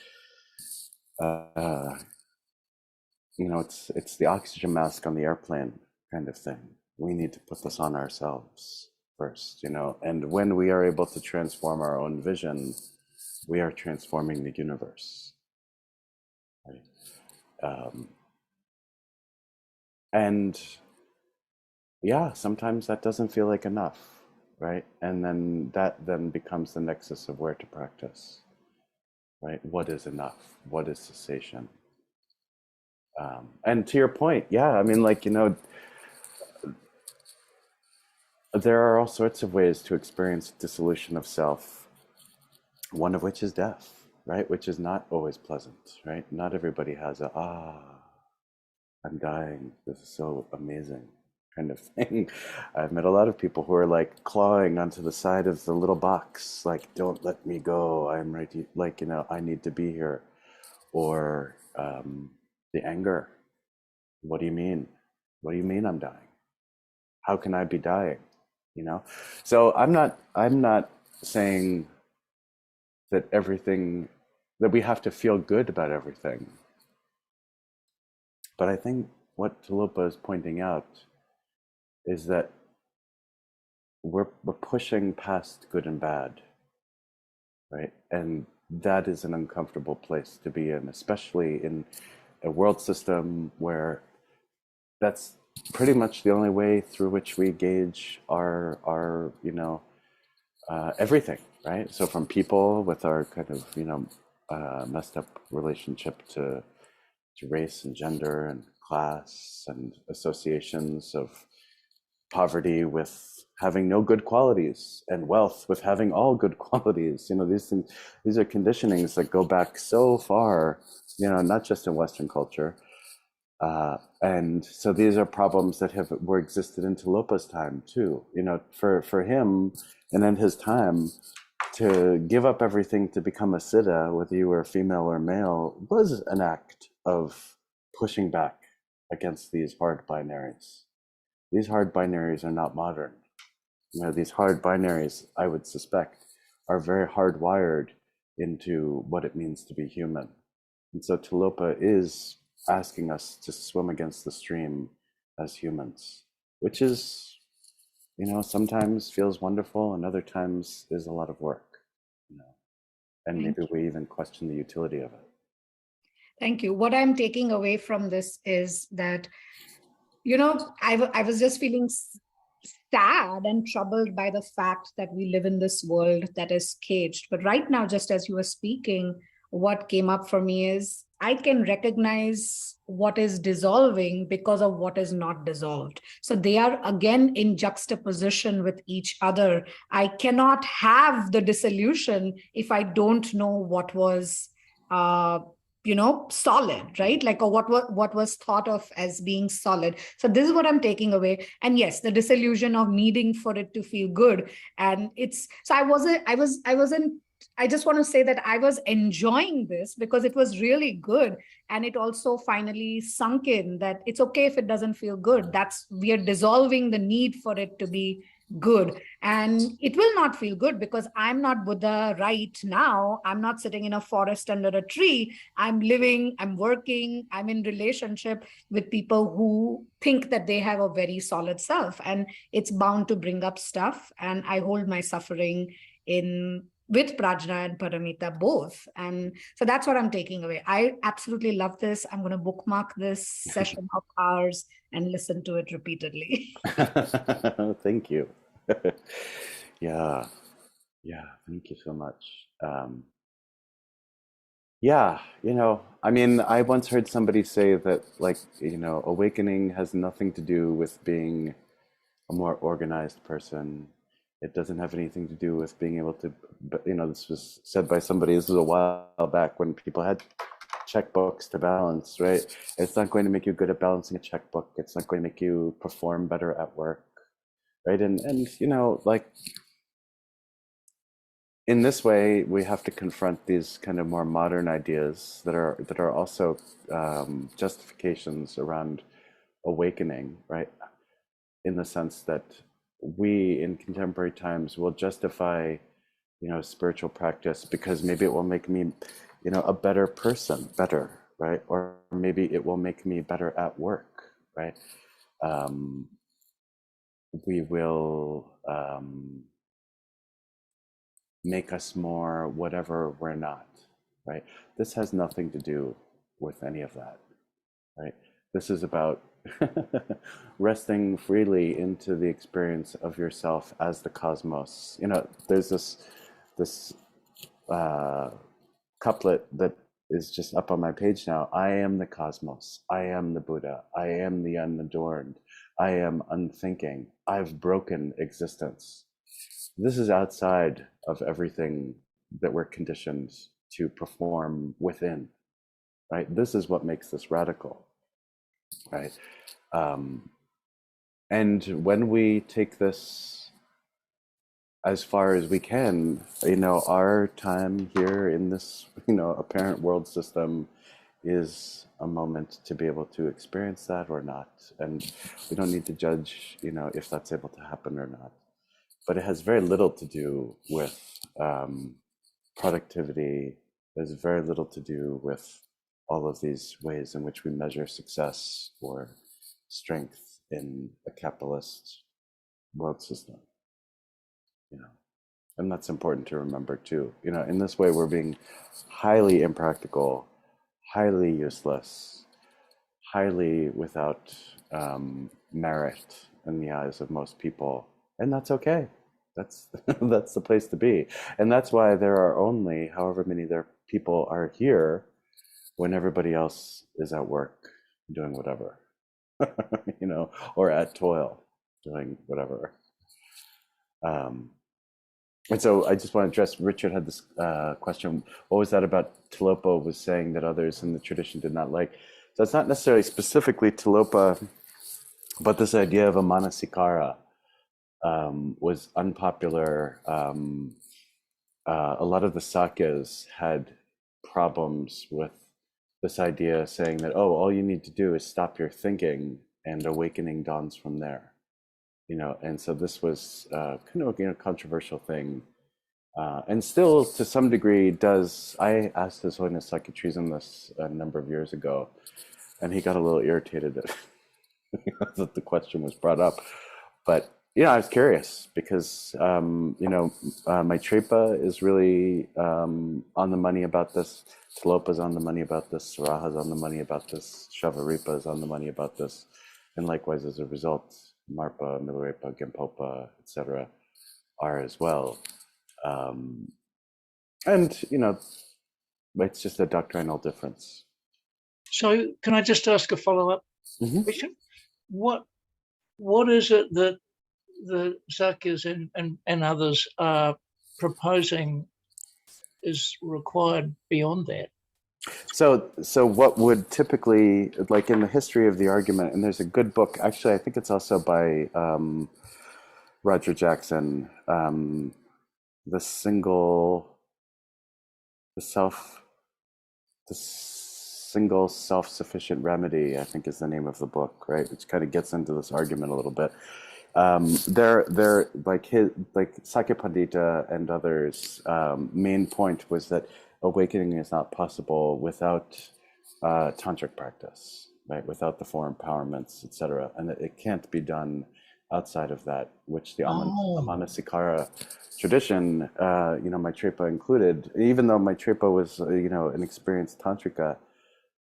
A: you know, it's the oxygen mask on the airplane kind of thing. We need to put this on ourselves first, you know, and when we are able to transform our own vision, we are transforming the universe, right? And yeah, sometimes that doesn't feel like enough, right? And then that then becomes the nexus of where to practice, right? What is enough? What is cessation? And to your point, yeah, I mean, like, you know, there are all sorts of ways to experience dissolution of self, one of which is death, right? Which is not always pleasant, right? Not everybody has a, I'm dying, this is so amazing kind of thing. I've met a lot of people who are like clawing onto the side of the little box, like, don't let me go, I'm right, like, you know, I need to be here. Or the anger, what do you mean? What do you mean I'm dying? How can I be dying? You know? So I'm not saying that everything, that we have to feel good about everything. But I think what Tilopa is pointing out is that we're pushing past good and bad, right? And that is an uncomfortable place to be in, especially in a world system where that's pretty much the only way through which we gauge our you know, everything, right? So from people with our kind of, you know, messed up relationship to race and gender and class and associations of poverty with having no good qualities and wealth with having all good qualities. You know, these things, these are conditionings that go back so far, you know, not just in Western culture. And so these are problems that were existed in Tilopa's time too. You know, for him and in his time, to give up everything to become a siddha, whether you were female or male, was an act of pushing back against these hard binaries. These hard binaries are not modern. You know, these hard binaries, I would suspect, are very hardwired into what it means to be human. And so Tilopa is asking us to swim against the stream as humans, which is, you know, sometimes feels wonderful and other times is a lot of work, you know, and maybe we even question the utility of it.
C: Thank you. What I'm taking away from this is that, you know, I was just feeling sad and troubled by the fact that we live in this world that is caged. But right now, just as you were speaking, what came up for me is I can recognize what is dissolving because of what is not dissolved. So they are again in juxtaposition with each other. I cannot have the dissolution if I don't know what was you know, solid, right? Like, or what was thought of as being solid. So this is what I'm taking away. And yes, the disillusion of needing for it to feel good. And it's, so I wasn't I just want to say that I was enjoying this because it was really good. And it also finally sunk in that it's okay if it doesn't feel good. We are dissolving the need for it to be good. And it will not feel good because I'm not Buddha right now. I'm not sitting in a forest under a tree. I'm living, I'm working, I'm in relationship with people who think that they have a very solid self. And it's bound to bring up stuff. And I hold my suffering in with Prajna and Paramita both. And so that's what I'm taking away. I absolutely love this. I'm going to bookmark this session of ours and listen to it repeatedly.
A: Thank you. Yeah. Thank you so much. Yeah, I mean, I once heard somebody say that, like, awakening has nothing to do with being a more organized person. It doesn't have anything to do with being able to, this was said by somebody, this was a while back when people had checkbooks to balance, right? It's not going to make you good at balancing a checkbook. It's not going to make you perform better at work, right? And like, in this way, we have to confront these kind of more modern ideas that are also justifications around awakening, right? In the sense that we in contemporary times will justify, spiritual practice because maybe it will make me, a better person, right? Or maybe it will make me better at work, right? We will make us more whatever we're not, right? This has nothing to do with any of that, right? This is about resting freely into the experience of yourself as the cosmos. There's this couplet that is just up on my page now. I am the cosmos. I am the Buddha. I am the unadorned. I am unthinking. I've broken existence. This is outside of everything that we're conditioned to perform within, right? This is what makes this radical, right? And when we take this as far as we can, our time here in this, apparent world system is a moment to be able to experience that or not. And we don't need to judge, if that's able to happen or not. But it has very little to do with productivity. There's very little to do with all of these ways in which we measure success or strength in a capitalist world system. And that's important to remember too. In this way, we're being highly impractical, highly useless, highly without merit in the eyes of most people. And that's okay. That's that's the place to be. And that's why there are only however many people are here when everybody else is at work doing whatever, or at toil doing whatever. And so I just want to address, Richard had this question, what was that about Tilopa was saying that others in the tradition did not like? So it's not necessarily specifically Tilopa, but this idea of a manasikara was unpopular. A lot of the Sakyas had problems with this idea, saying that, all you need to do is stop your thinking and awakening dawns from there. And so this was kind of a controversial thing. And still, to some degree, I asked His Holiness Sakya-Trizin this a number of years ago, and he got a little irritated that the question was brought up. But I was curious because Maitreya is really on the money about this. Tilopa's on the money about this. Saraha's on the money about this. Shavaripa is on the money about this, and likewise, as a result, Marpa, Milarepa, Gempopa, etc., are as well. And it's just a doctrinal difference.
B: So, can I just ask a follow-up question? What is it that the Sakyas and others are proposing is required beyond that?
A: So what would typically, like in the history of the argument, and there's a good book, actually, I think it's also by Roger Jackson, The Single the single self-sufficient remedy, I think is the name of the book, right? Which kind of gets into this argument a little bit. They're like Sakya Pandita and others' main point was that awakening is not possible without tantric practice, right? Without the four empowerments, etc., and it can't be done outside of that, which the Manasikara tradition, Maitreya included, even though Maitreya was, an experienced tantrika,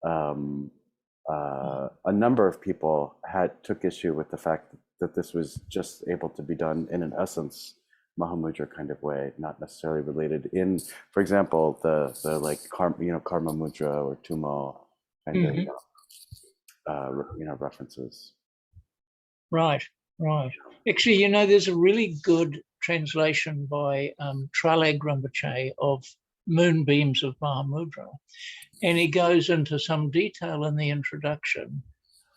A: a number of people took issue with the fact that this was just able to be done in an essence Mahamudra kind of way, not necessarily related in, for example, the like karma mudra or tumo kind of references.
B: Right. Actually, there's a really good translation by Traleg Rinpoche of Moonbeams of Mahamudra. And he goes into some detail in the introduction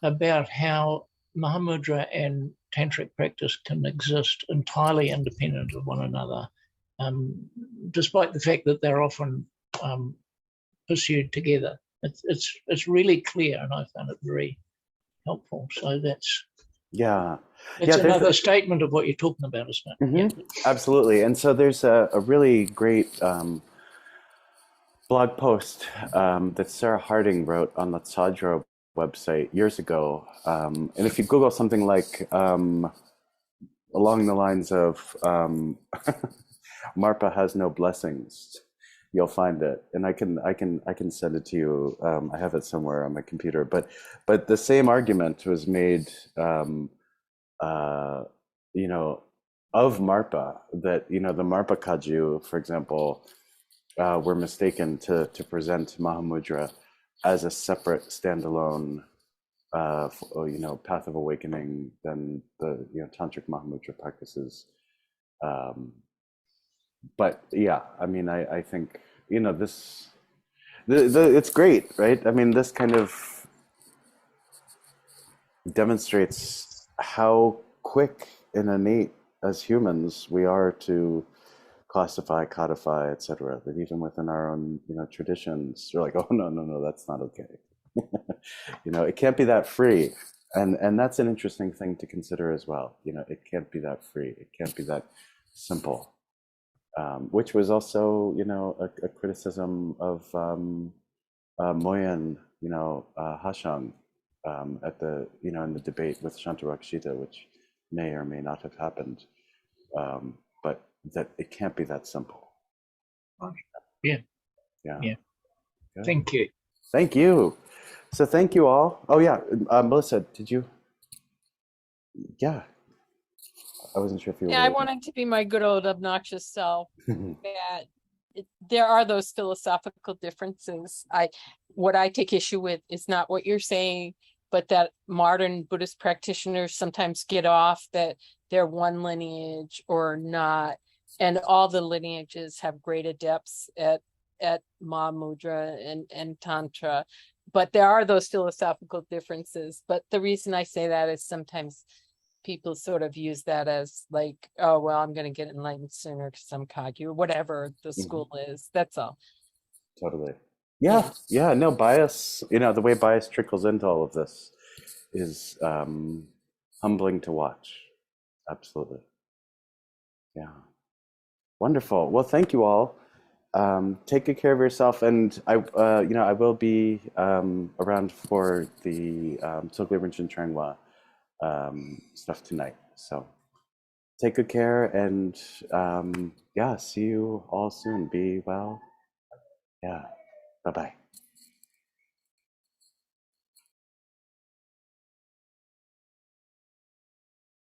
B: about how Mahamudra and tantric practice can exist entirely independent of one another, despite the fact that they're often pursued together. It's really clear, and I found it very helpful. So that's another statement of what you're talking about, isn't it?
A: Yeah. Absolutely. And so there's a really great blog post that Sarah Harding wrote on the Tsadro website years ago. And if you Google something like along the lines of Marpa has no blessings, you'll find it. And I can send it to you. I have it somewhere on my computer. But the same argument was made of Marpa, that the Marpa Kaju, for example, were mistaken to present Mahamudra as a separate standalone path of awakening than the tantric Mahamudra practices. But yeah, I mean, I think this it's great, right? I mean, this kind of demonstrates how quick and innate as humans we are to classify, codify, etc. That even within our own traditions, you're like, oh no, that's not okay. It can't be that free, and that's an interesting thing to consider as well. It can't be that free. It can't be that simple, which was also a criticism of Moyen, Hashang, at the in the debate with Shantarakshita, which may or may not have happened, but that it can't be that simple.
B: Yeah.
A: Good.
B: Thank you.
A: So thank you all. Oh yeah, Melissa, did you? Yeah, I wasn't sure if you were.
D: Yeah, I wanted to be my good old obnoxious self. There are those philosophical differences. What I take issue with is not what you're saying, but that modern Buddhist practitioners sometimes get off that they're one lineage or not, and all the lineages have great adepts at Mahamudra and Tantra. But there are those philosophical differences. But the reason I say that is sometimes people sort of use that as like, oh, well, I'm going to get enlightened sooner because I'm Kagyu, or whatever the school is. That's all.
A: Totally. Yeah. No bias. The way bias trickles into all of this is humbling to watch. Absolutely. Yeah. Wonderful. Well, thank you all. Take good care of yourself, and I will be around for the Tsogli Rinchen Trengwa stuff tonight. So take good care, and see you all soon. Be well. Yeah. Bye-bye.